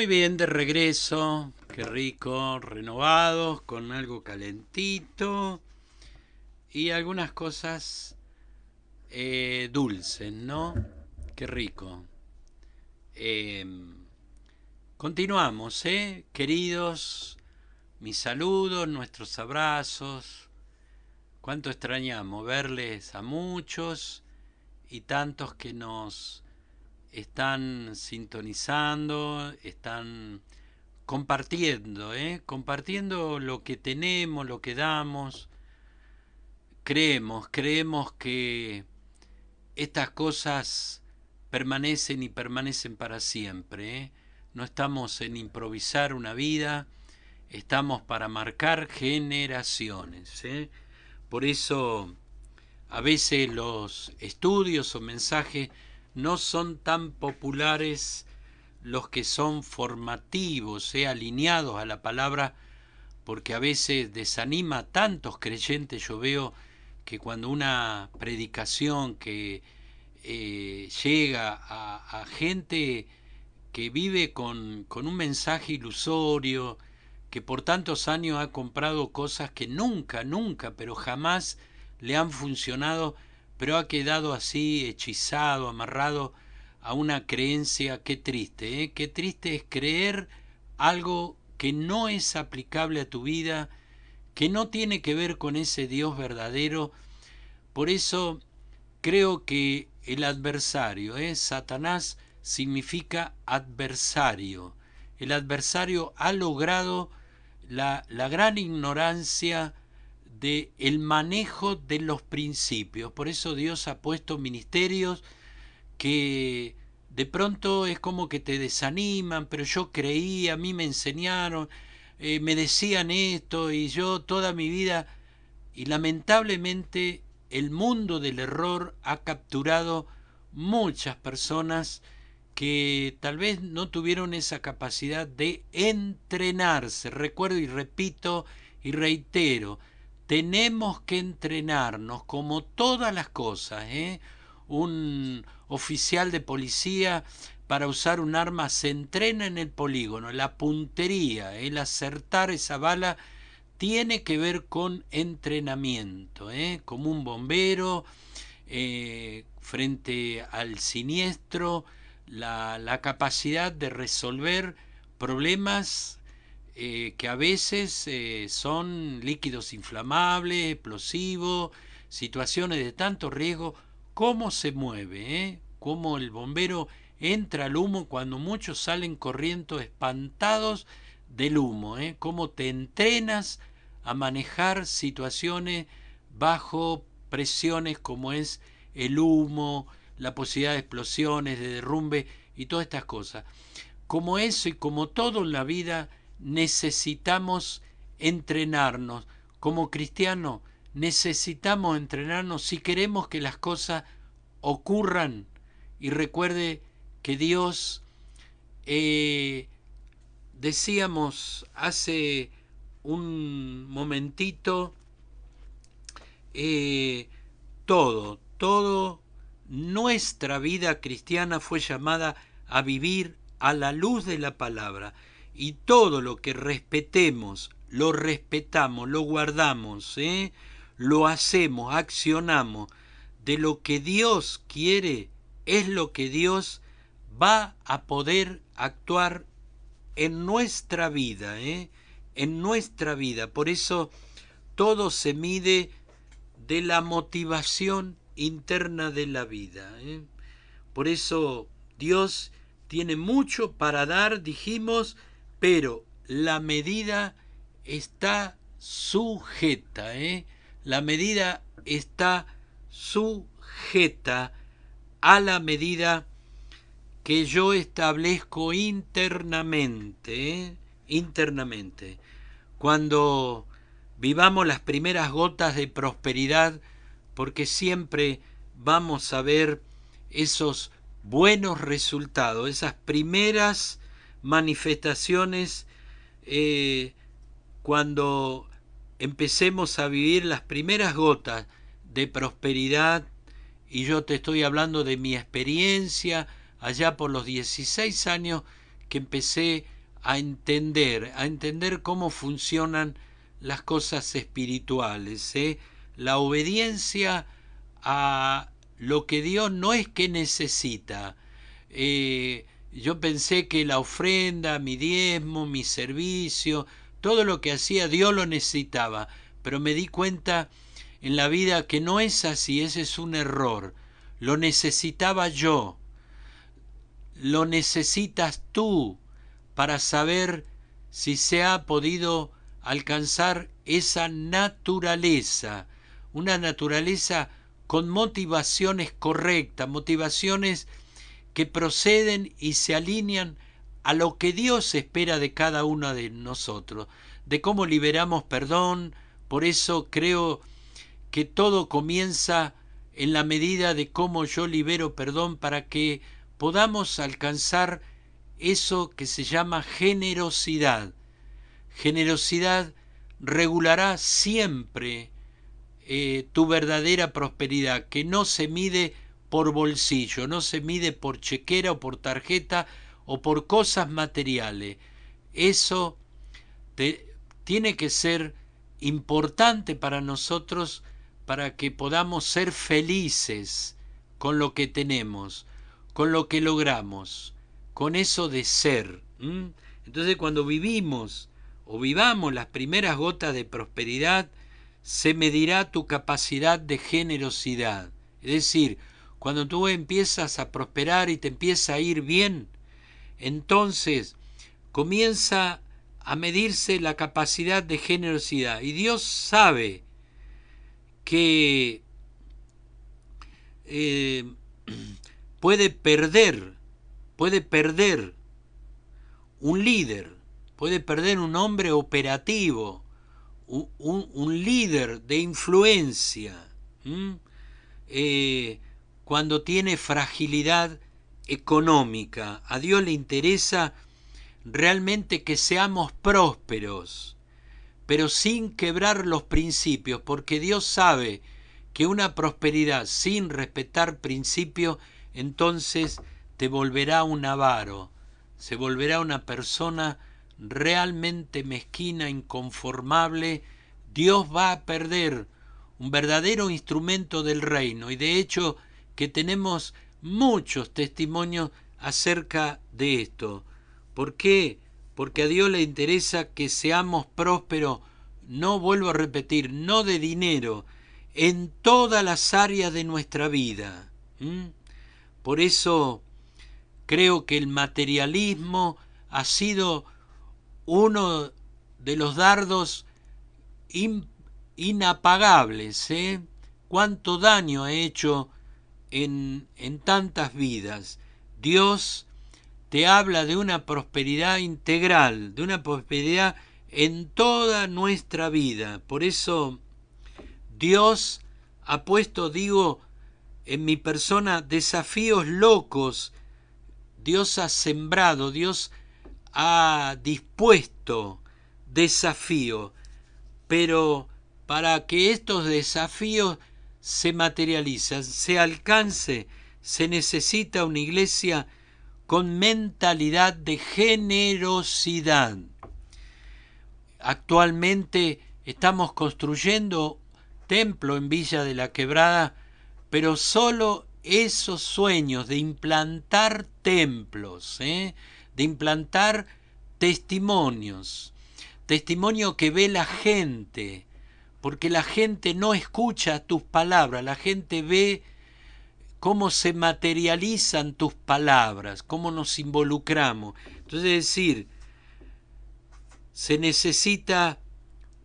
Speaker 1: Muy bien, de regreso, qué rico, renovados, con algo calentito y algunas cosas dulces, ¿no? Qué rico. Eh, Continuamos, queridos, mis saludos, nuestros abrazos. Cuánto extrañamos verles a muchos y tantos que nos están sintonizando, están compartiendo, compartiendo lo que tenemos, lo que damos. Creemos que estas cosas permanecen y permanecen para siempre, ¿eh? No estamos en improvisar una vida, estamos para marcar generaciones, ¿eh? Por eso a veces los estudios o mensajes no son tan populares, los que son formativos, alineados a la palabra, porque a veces desanima a tantos creyentes. Yo veo que cuando una predicación que llega a gente que vive con un mensaje ilusorio, que por tantos años ha comprado cosas que nunca, pero jamás le han funcionado, pero ha quedado así hechizado, amarrado a una creencia. Qué triste, ¿eh? Qué triste es creer algo que no es aplicable a tu vida, que no tiene que ver con ese Dios verdadero. Por eso creo que el adversario, Satanás significa adversario. El adversario ha logrado la gran ignorancia del manejo de los principios. Por eso Dios ha puesto ministerios que de pronto es como que te desaniman, pero yo creí, a mí me enseñaron, me decían esto y yo toda mi vida, y lamentablemente el mundo del error ha capturado muchas personas que tal vez no tuvieron esa capacidad de entrenarse. Recuerdo y repito y reitero, tenemos que entrenarnos como todas las cosas, Un oficial de policía para usar un arma se entrena en el polígono, la puntería, el acertar esa bala tiene que ver con entrenamiento, como un bombero frente al siniestro, la capacidad de resolver problemas que a veces son líquidos inflamables, explosivos, situaciones de tanto riesgo. ¿Cómo se mueve? Cómo el bombero entra al humo cuando muchos salen corriendo espantados del humo. Cómo te entrenas a manejar situaciones bajo presiones como es el humo, la posibilidad de explosiones, de derrumbe y todas estas cosas. Como eso y como todo en la vida, necesitamos entrenarnos. Como cristianos necesitamos entrenarnos si queremos que las cosas ocurran. Y recuerde que Dios, decíamos hace un momentito, todo nuestra vida cristiana fue llamada a vivir a la luz de la palabra, y todo lo que respetemos, lo respetamos, lo guardamos, lo hacemos, accionamos de lo que Dios quiere, es lo que Dios va a poder actuar en nuestra vida, en nuestra vida. Por eso todo se mide de la motivación interna de la vida. Por eso Dios tiene mucho para dar, dijimos, pero la medida está sujeta. La medida está sujeta a la medida que yo establezco internamente. Internamente. Cuando vivamos las primeras gotas de prosperidad, porque siempre vamos a ver esos buenos resultados, esas primeras manifestaciones, cuando empecemos a vivir las primeras gotas de prosperidad. Y yo te estoy hablando de mi experiencia allá por los 16 años que empecé a entender cómo funcionan las cosas espirituales, ¿eh? La obediencia a lo que Dios no es que necesita. Yo pensé que la ofrenda, mi diezmo, mi servicio, todo lo que hacía Dios lo necesitaba, pero me di cuenta en la vida que no es así, ese es un error. Lo necesitaba yo, lo necesitas tú para saber si se ha podido alcanzar esa naturaleza, una naturaleza con motivaciones correctas, motivaciones que proceden y se alinean a lo que Dios espera de cada uno de nosotros, de cómo liberamos perdón. Por eso creo que todo comienza en la medida de cómo yo libero perdón para que podamos alcanzar eso que se llama generosidad. Generosidad regulará siempre tu verdadera prosperidad, que no se mide por bolsillo, no se mide por chequera o por tarjeta o por cosas materiales. Eso tiene que ser importante para nosotros para que podamos ser felices con lo que tenemos, con lo que logramos, con eso de ser. Entonces cuando vivimos o vivamos las primeras gotas de prosperidad, se medirá tu capacidad de generosidad. Es decir, cuando tú empiezas a prosperar y te empieza a ir bien, entonces comienza a medirse la capacidad de generosidad. Y Dios sabe que puede perder un líder, puede perder un hombre operativo, un líder de influencia, cuando tiene fragilidad económica. A Dios le interesa realmente que seamos prósperos, pero sin quebrar los principios, porque Dios sabe que una prosperidad sin respetar principios, entonces te volverá un avaro, se volverá una persona realmente mezquina, inconformable. Dios va a perder un verdadero instrumento del reino, y de hecho que tenemos muchos testimonios acerca de esto. ¿Por qué? Porque a Dios le interesa que seamos prósperos, no, vuelvo a repetir, no de dinero, en todas las áreas de nuestra vida. Por eso creo que el materialismo ha sido uno de los dardos inapagables. Cuánto daño ha hecho en tantas vidas. Dios te habla de una prosperidad integral, de una prosperidad en toda nuestra vida. Por eso Dios ha puesto, en mi persona desafíos locos. Dios ha sembrado, Dios ha dispuesto desafíos, pero para que estos desafíos se materialicen, se alcance, se necesita una iglesia con mentalidad de generosidad. Actualmente estamos construyendo templo en Villa de la Quebrada, pero solo esos sueños de implantar templos, de implantar testimonios que ve la gente, porque la gente no escucha tus palabras, la gente ve cómo se materializan tus palabras, cómo nos involucramos. Entonces, es decir, se necesita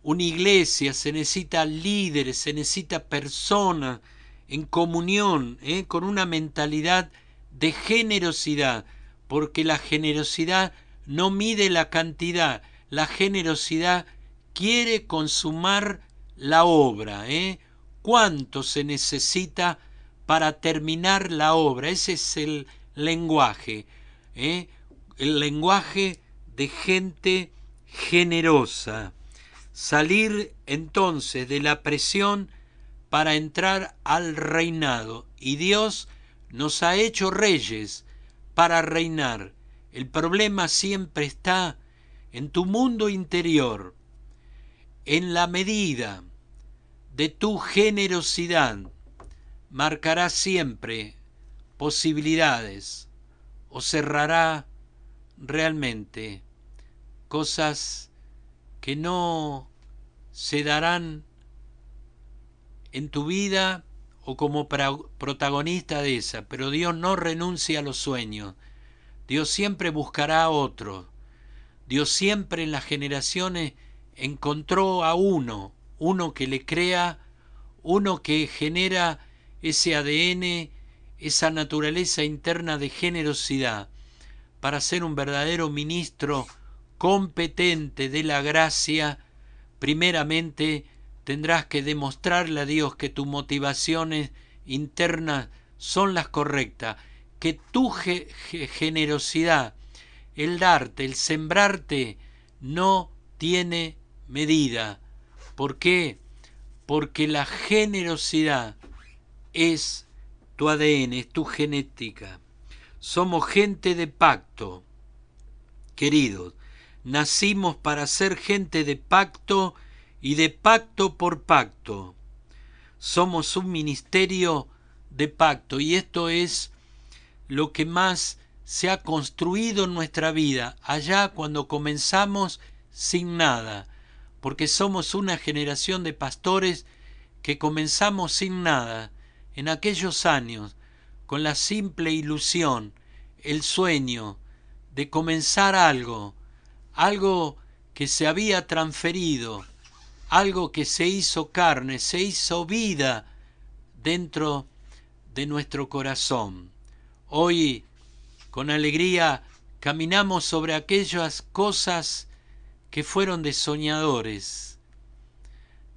Speaker 1: una iglesia, se necesita líderes, se necesita personas en comunión, con una mentalidad de generosidad, porque la generosidad no mide la cantidad, la generosidad quiere consumar la obra. ¿Cuánto se necesita para terminar la obra? Ese es el lenguaje, el lenguaje de gente generosa. Salir entonces de la presión para entrar al reinado. Y Dios nos ha hecho reyes para reinar. El problema siempre está en tu mundo interior, en la medida de tu generosidad. Marcará siempre posibilidades o cerrará realmente cosas que no se darán en tu vida o como protagonista de esa. Pero Dios no renuncia a los sueños. Dios siempre buscará a otro. Dios siempre en las generaciones encontró a uno que le crea, uno que genera ese ADN, esa naturaleza interna de generosidad, para ser un verdadero ministro competente de la gracia. Primeramente tendrás que demostrarle a Dios que tus motivaciones internas son las correctas, que tu generosidad, el darte, el sembrarte, no tiene medida. ¿Por qué? Porque la generosidad es tu ADN, es tu genética. Somos gente de pacto, queridos. Nacimos para ser gente de pacto y de pacto por pacto. Somos un ministerio de pacto y esto es lo que más se ha construido en nuestra vida, allá cuando comenzamos sin nada, porque somos una generación de pastores que comenzamos sin nada, en aquellos años, con la simple ilusión, el sueño de comenzar algo que se había transferido, algo que se hizo carne, se hizo vida dentro de nuestro corazón. Hoy, con alegría, caminamos sobre aquellas cosas que fueron de soñadores,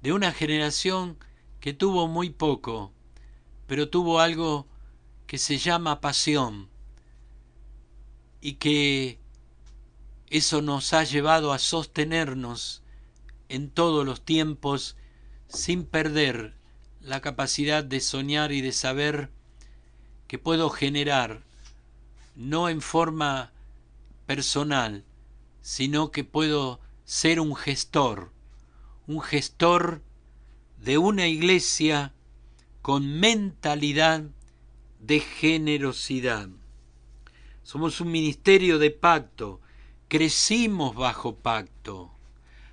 Speaker 1: de una generación que tuvo muy poco, pero tuvo algo que se llama pasión, y que eso nos ha llevado a sostenernos en todos los tiempos sin perder la capacidad de soñar y de saber que puedo generar, no en forma personal, sino que puedo ser un gestor de una iglesia con mentalidad de generosidad. Somos un ministerio de pacto, crecimos bajo pacto,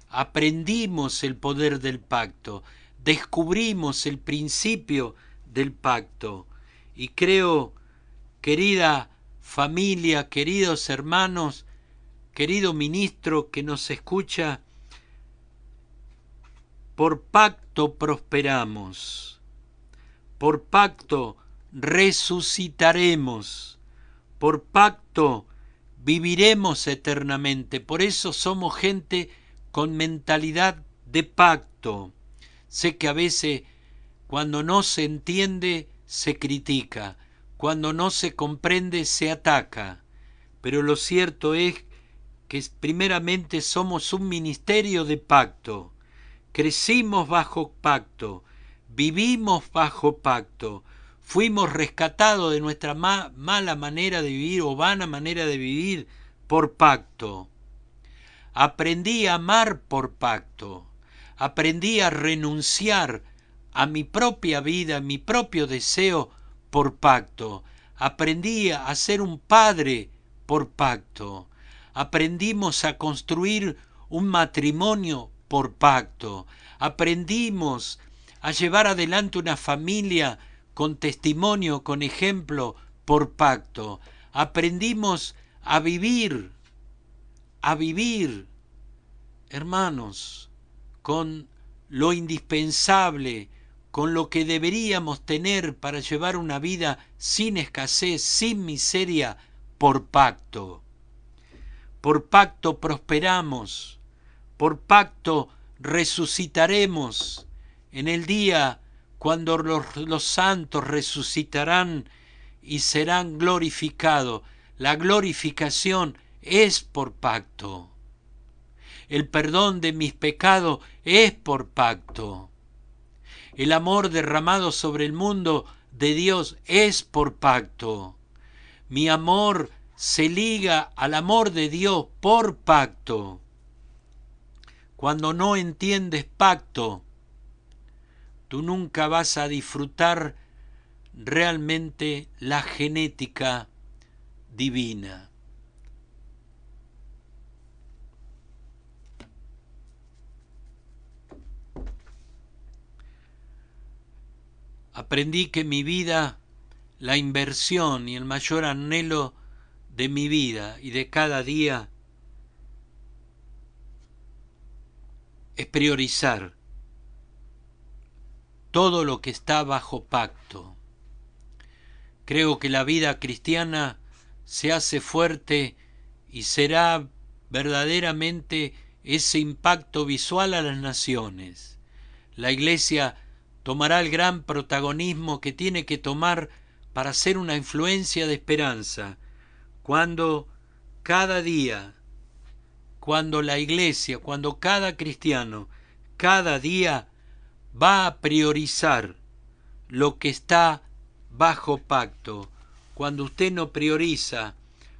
Speaker 1: aprendimos el poder del pacto, descubrimos el principio del pacto. Y creo, querida familia, queridos hermanos, querido ministro que nos escucha, por pacto prosperamos, por pacto resucitaremos, por pacto viviremos eternamente. Por eso somos gente con mentalidad de pacto. Sé que a veces cuando no se entiende se critica, cuando no se comprende se ataca, pero lo cierto es que primeramente somos un ministerio de pacto. Crecimos bajo pacto, vivimos bajo pacto, fuimos rescatados de nuestra mala manera de vivir o vana manera de vivir por pacto. Aprendí a amar por pacto, aprendí a renunciar a mi propia vida, a mi propio deseo por pacto, aprendí a ser un padre por pacto, aprendimos a construir un matrimonio por pacto, aprendimos a llevar adelante una familia con testimonio, con ejemplo, por pacto, aprendimos a vivir, hermanos, con lo indispensable, con lo que deberíamos tener para llevar una vida sin escasez, sin miseria, por pacto. Por pacto prosperamos, por pacto resucitaremos en el día cuando los santos resucitarán y serán glorificados. La glorificación es por pacto. El perdón de mis pecados es por pacto. El amor derramado sobre el mundo de Dios es por pacto. Mi amor se liga al amor de Dios por pacto. Cuando no entiendes pacto, tú nunca vas a disfrutar realmente la genética divina. Aprendí que mi vida, la inversión y el mayor anhelo de mi vida y de cada día es priorizar todo lo que está bajo pacto. Creo que la vida cristiana se hace fuerte y será verdaderamente ese impacto visual a las naciones. La Iglesia tomará el gran protagonismo que tiene que tomar para ser una influencia de esperanza, cuando cada día, cuando la Iglesia, cuando cada cristiano, cada día va a priorizar lo que está bajo pacto. Cuando usted no prioriza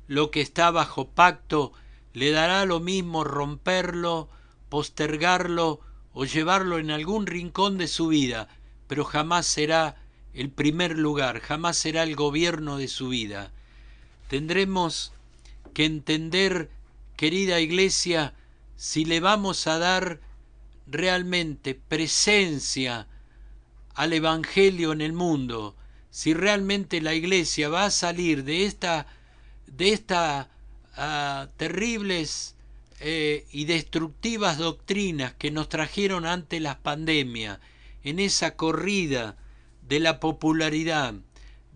Speaker 1: lo que está bajo pacto, le dará lo mismo romperlo, postergarlo o llevarlo en algún rincón de su vida, pero jamás será el primer lugar, jamás será el gobierno de su vida. Tendremos que entender, querida Iglesia, si le vamos a dar realmente presencia al Evangelio en el mundo, si realmente la Iglesia va a salir de estas terribles y destructivas doctrinas que nos trajeron ante las pandemias, en esa corrida de la popularidad,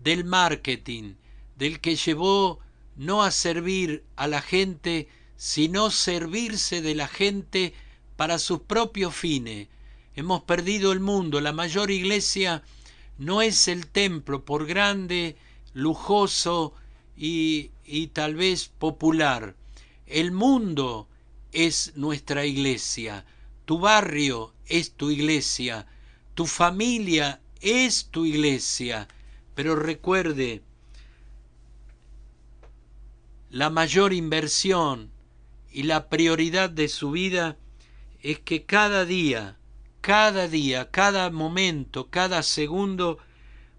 Speaker 1: del marketing, del que llevó no a servir a la gente, sino servirse de la gente para sus propios fines. Hemos perdido el mundo. La mayor iglesia no es el templo, por grande, lujoso y tal vez popular. El mundo es nuestra iglesia. Tu barrio es tu iglesia. Tu familia es tu iglesia. Pero recuerde, la mayor inversión y la prioridad de su vida es que cada día, cada momento, cada segundo,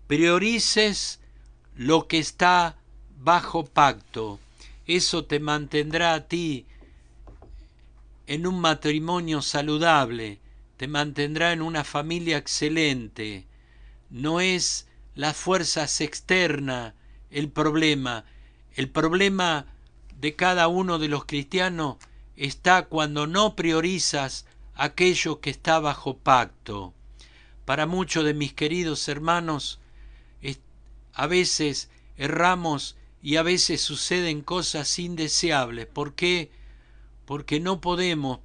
Speaker 1: priorices lo que está bajo pacto. Eso te mantendrá a ti en un matrimonio saludable, te mantendrá en una familia excelente. No es las fuerzas externas el problema. El problema de cada uno de los cristianos está cuando no priorizas aquello que está bajo pacto. Para muchos de mis queridos hermanos, a veces erramos y a veces suceden cosas indeseables. ¿Por qué? Porque no podemos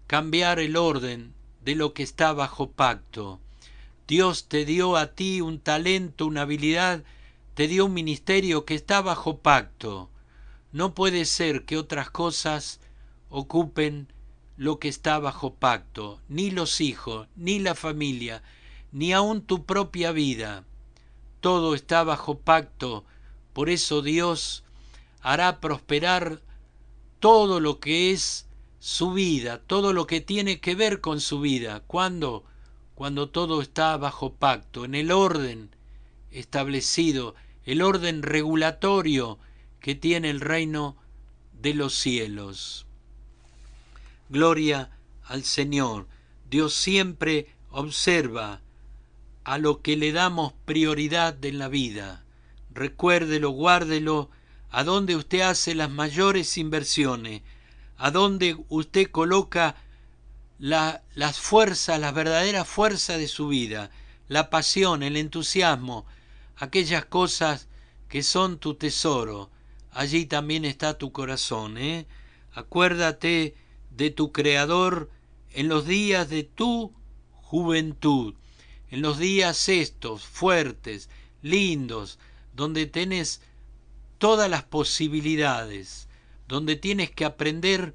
Speaker 1: cambiar el orden de lo que está bajo pacto. Dios te dio a ti un talento, una habilidad, te dio un ministerio que está bajo pacto. No puede ser que otras cosas ocupen lo que está bajo pacto, ni los hijos, ni la familia, ni aun tu propia vida. Todo está bajo pacto, por eso Dios hará prosperar todo lo que es su vida, todo lo que tiene que ver con su vida. ¿Cuándo? Cuando todo está bajo pacto, en el orden establecido, el orden regulatorio que tiene el reino de los cielos. Gloria al Señor. Dios siempre observa a lo que le damos prioridad en la vida. Recuérdelo, guárdelo, a donde usted hace las mayores inversiones, a donde usted coloca las fuerzas, las verdaderas fuerzas de su vida, la pasión, el entusiasmo, aquellas cosas que son tu tesoro. Allí también está tu corazón, ¿eh? Acuérdate de tu Creador en los días de tu juventud, en los días estos fuertes, lindos, donde tenés todas las posibilidades, donde tienes que aprender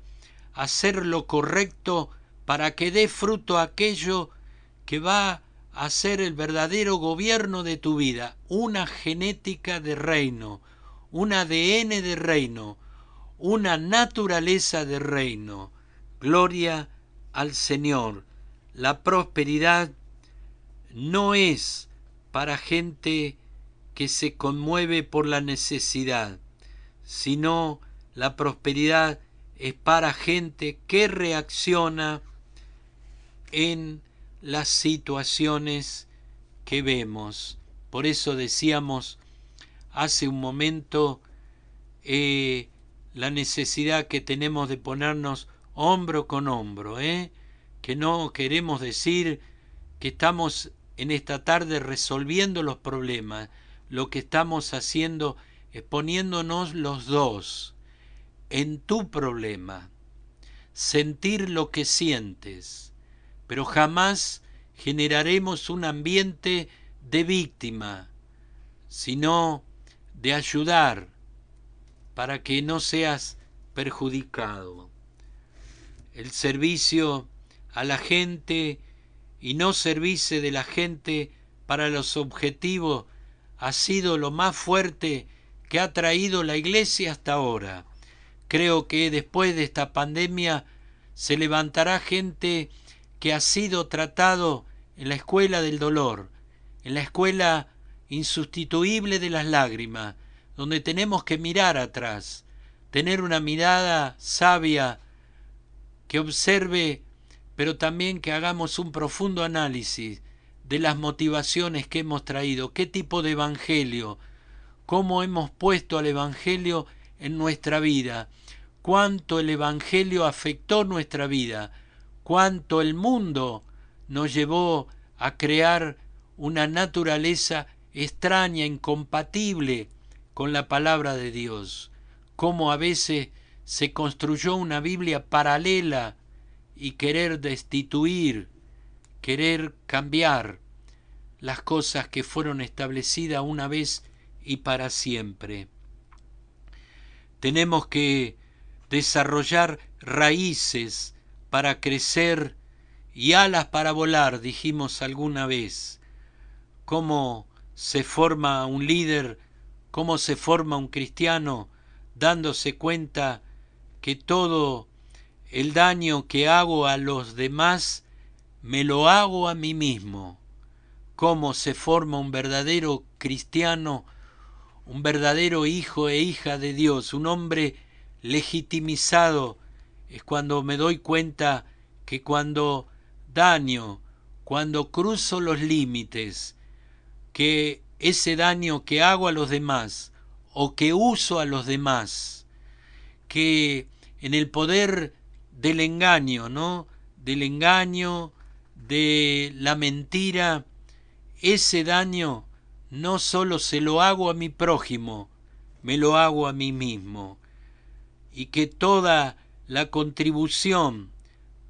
Speaker 1: a hacer lo correcto para que dé fruto aquello que va a ser el verdadero gobierno de tu vida, una genética de reino, un ADN de reino, una naturaleza de reino. Gloria al Señor. La prosperidad no es para gente que se conmueve por la necesidad, sino la prosperidad es para gente que reacciona en las situaciones que vemos. Por eso decíamos hace un momento la necesidad que tenemos de ponernos hombro con hombro, que no queremos decir que estamos en esta tarde resolviendo los problemas. Lo que estamos haciendo es poniéndonos los dos en tu problema, sentir lo que sientes, pero jamás generaremos un ambiente de víctima, sino de ayudar para que no seas perjudicado. El servicio a la gente y no servirse de la gente para los objetivos ha sido lo más fuerte que ha traído la Iglesia hasta ahora. Creo que después de esta pandemia se levantará gente que ha sido tratado en la escuela del dolor, en la escuela insustituible de las lágrimas, donde tenemos que mirar atrás, tener una mirada sabia que observe, pero también que hagamos un profundo análisis de las motivaciones que hemos traído, qué tipo de evangelio, cómo hemos puesto al evangelio en nuestra vida, cuánto el evangelio afectó nuestra vida, cuánto el mundo nos llevó a crear una naturaleza extraña, incompatible con la palabra de Dios, cómo a veces se construyó una Biblia paralela y querer destituir, querer cambiar las cosas que fueron establecidas una vez y para siempre. Tenemos que desarrollar raíces para crecer y alas para volar, dijimos alguna vez. ¿Cómo se forma un líder? ¿Cómo se forma un cristiano? Dándose cuenta que todo el daño que hago a los demás me lo hago a mí mismo. ¿Cómo se forma un verdadero cristiano, un verdadero hijo e hija de Dios, un hombre legitimizado? Es cuando me doy cuenta que cuando daño, cuando cruzo los límites, que ese daño que hago a los demás o que uso a los demás, que en el poder del engaño, ¿no? Del engaño, de la mentira, ese daño no solo se lo hago a mi prójimo, me lo hago a mí mismo. Y que toda la contribución,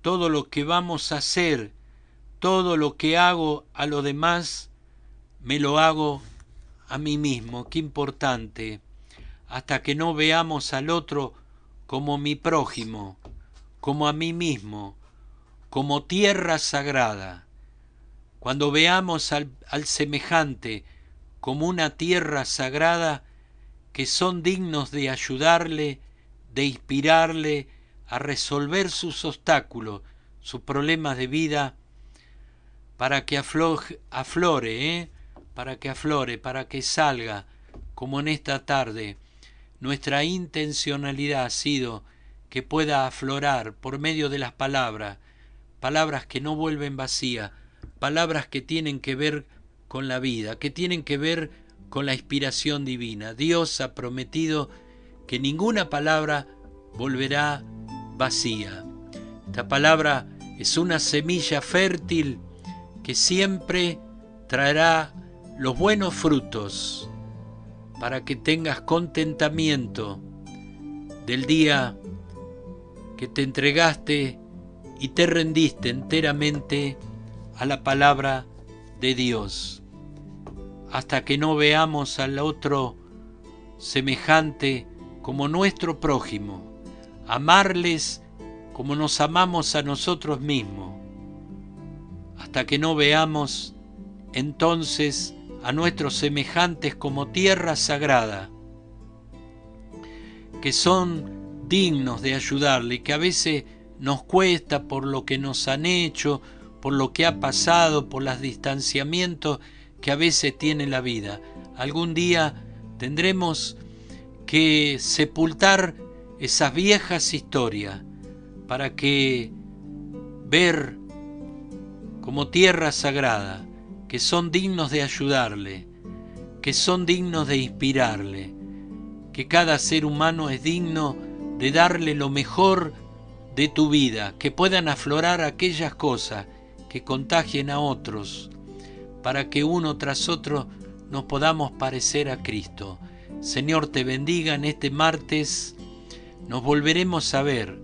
Speaker 1: todo lo que vamos a hacer, todo lo que hago a los demás, me lo hago a mí mismo. Qué importante. Hasta que no veamos al otro como mi prójimo, como a mí mismo, como tierra sagrada. Cuando veamos al semejante como una tierra sagrada, que son dignos de ayudarle, de inspirarle a resolver sus obstáculos, sus problemas de vida, para que aflore, para que salga, como en esta tarde. Nuestra intencionalidad ha sido que pueda aflorar por medio de las palabras, palabras que no vuelven vacías, palabras que tienen que ver con la vida, que tienen que ver con la inspiración divina. Dios ha prometido que ninguna palabra volverá vacía. Esta palabra es una semilla fértil que siempre traerá los buenos frutos para que tengas contentamiento del día que te entregaste y te rendiste enteramente a la palabra de Dios. Hasta que no veamos al otro semejante como nuestro prójimo, amarles como nos amamos a nosotros mismos, hasta que no veamos entonces a nuestros semejantes como tierra sagrada, que son dignos de ayudarle, que a veces nos cuesta por lo que nos han hecho, por lo que ha pasado, por los distanciamientos que a veces tiene la vida. Algún día tendremos que sepultar esas viejas historias para que ver como tierra sagrada, que son dignos de ayudarle, que son dignos de inspirarle, que cada ser humano es digno de darle lo mejor de tu vida, que puedan aflorar aquellas cosas que contagien a otros, para que uno tras otro nos podamos parecer a Cristo. Señor, te bendiga en este martes. Nos volveremos a ver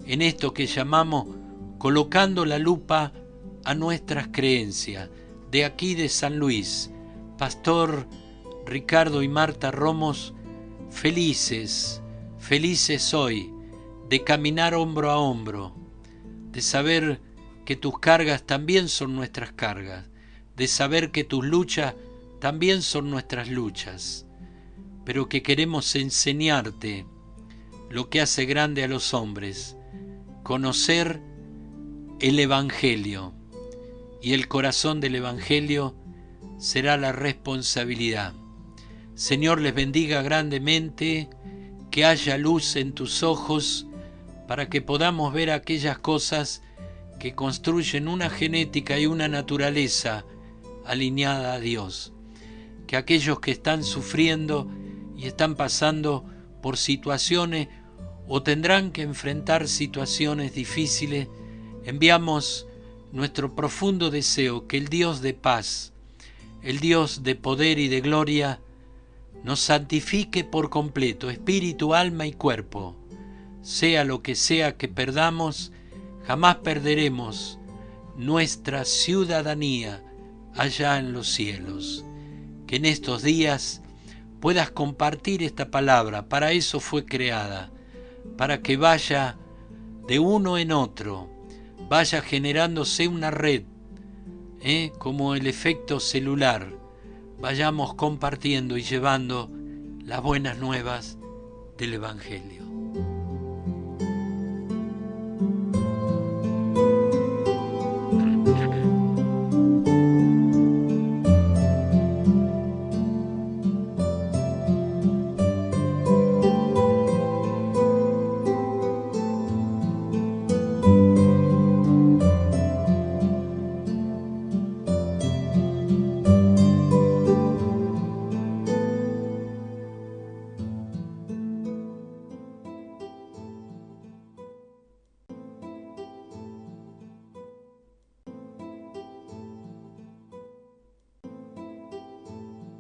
Speaker 1: en esto que llamamos colocando la lupa a nuestras creencias. De aquí de San Luis, Pastor Ricardo y Marta Romos, felices hoy de caminar hombro a hombro, de saber que tus cargas también son nuestras cargas, de saber que tus luchas también son nuestras luchas, pero que queremos enseñarte lo que hace grande a los hombres, conocer el Evangelio, y el corazón del Evangelio será la responsabilidad. Señor, les bendiga grandemente, que haya luz en tus ojos para que podamos ver aquellas cosas que construyen una genética y una naturaleza alineada a Dios. Que aquellos que están sufriendo y están pasando por situaciones o tendrán que enfrentar situaciones difíciles, enviamos nuestro profundo deseo que el Dios de paz, el Dios de poder y de gloria, nos santifique por completo, espíritu, alma y cuerpo. Sea lo que sea que perdamos, jamás perderemos nuestra ciudadanía allá en los cielos. Que en estos días puedas compartir esta palabra, para eso fue creada, para que vaya de uno en otro, vaya generándose una red, como el efecto celular, vayamos compartiendo y llevando las buenas nuevas del Evangelio.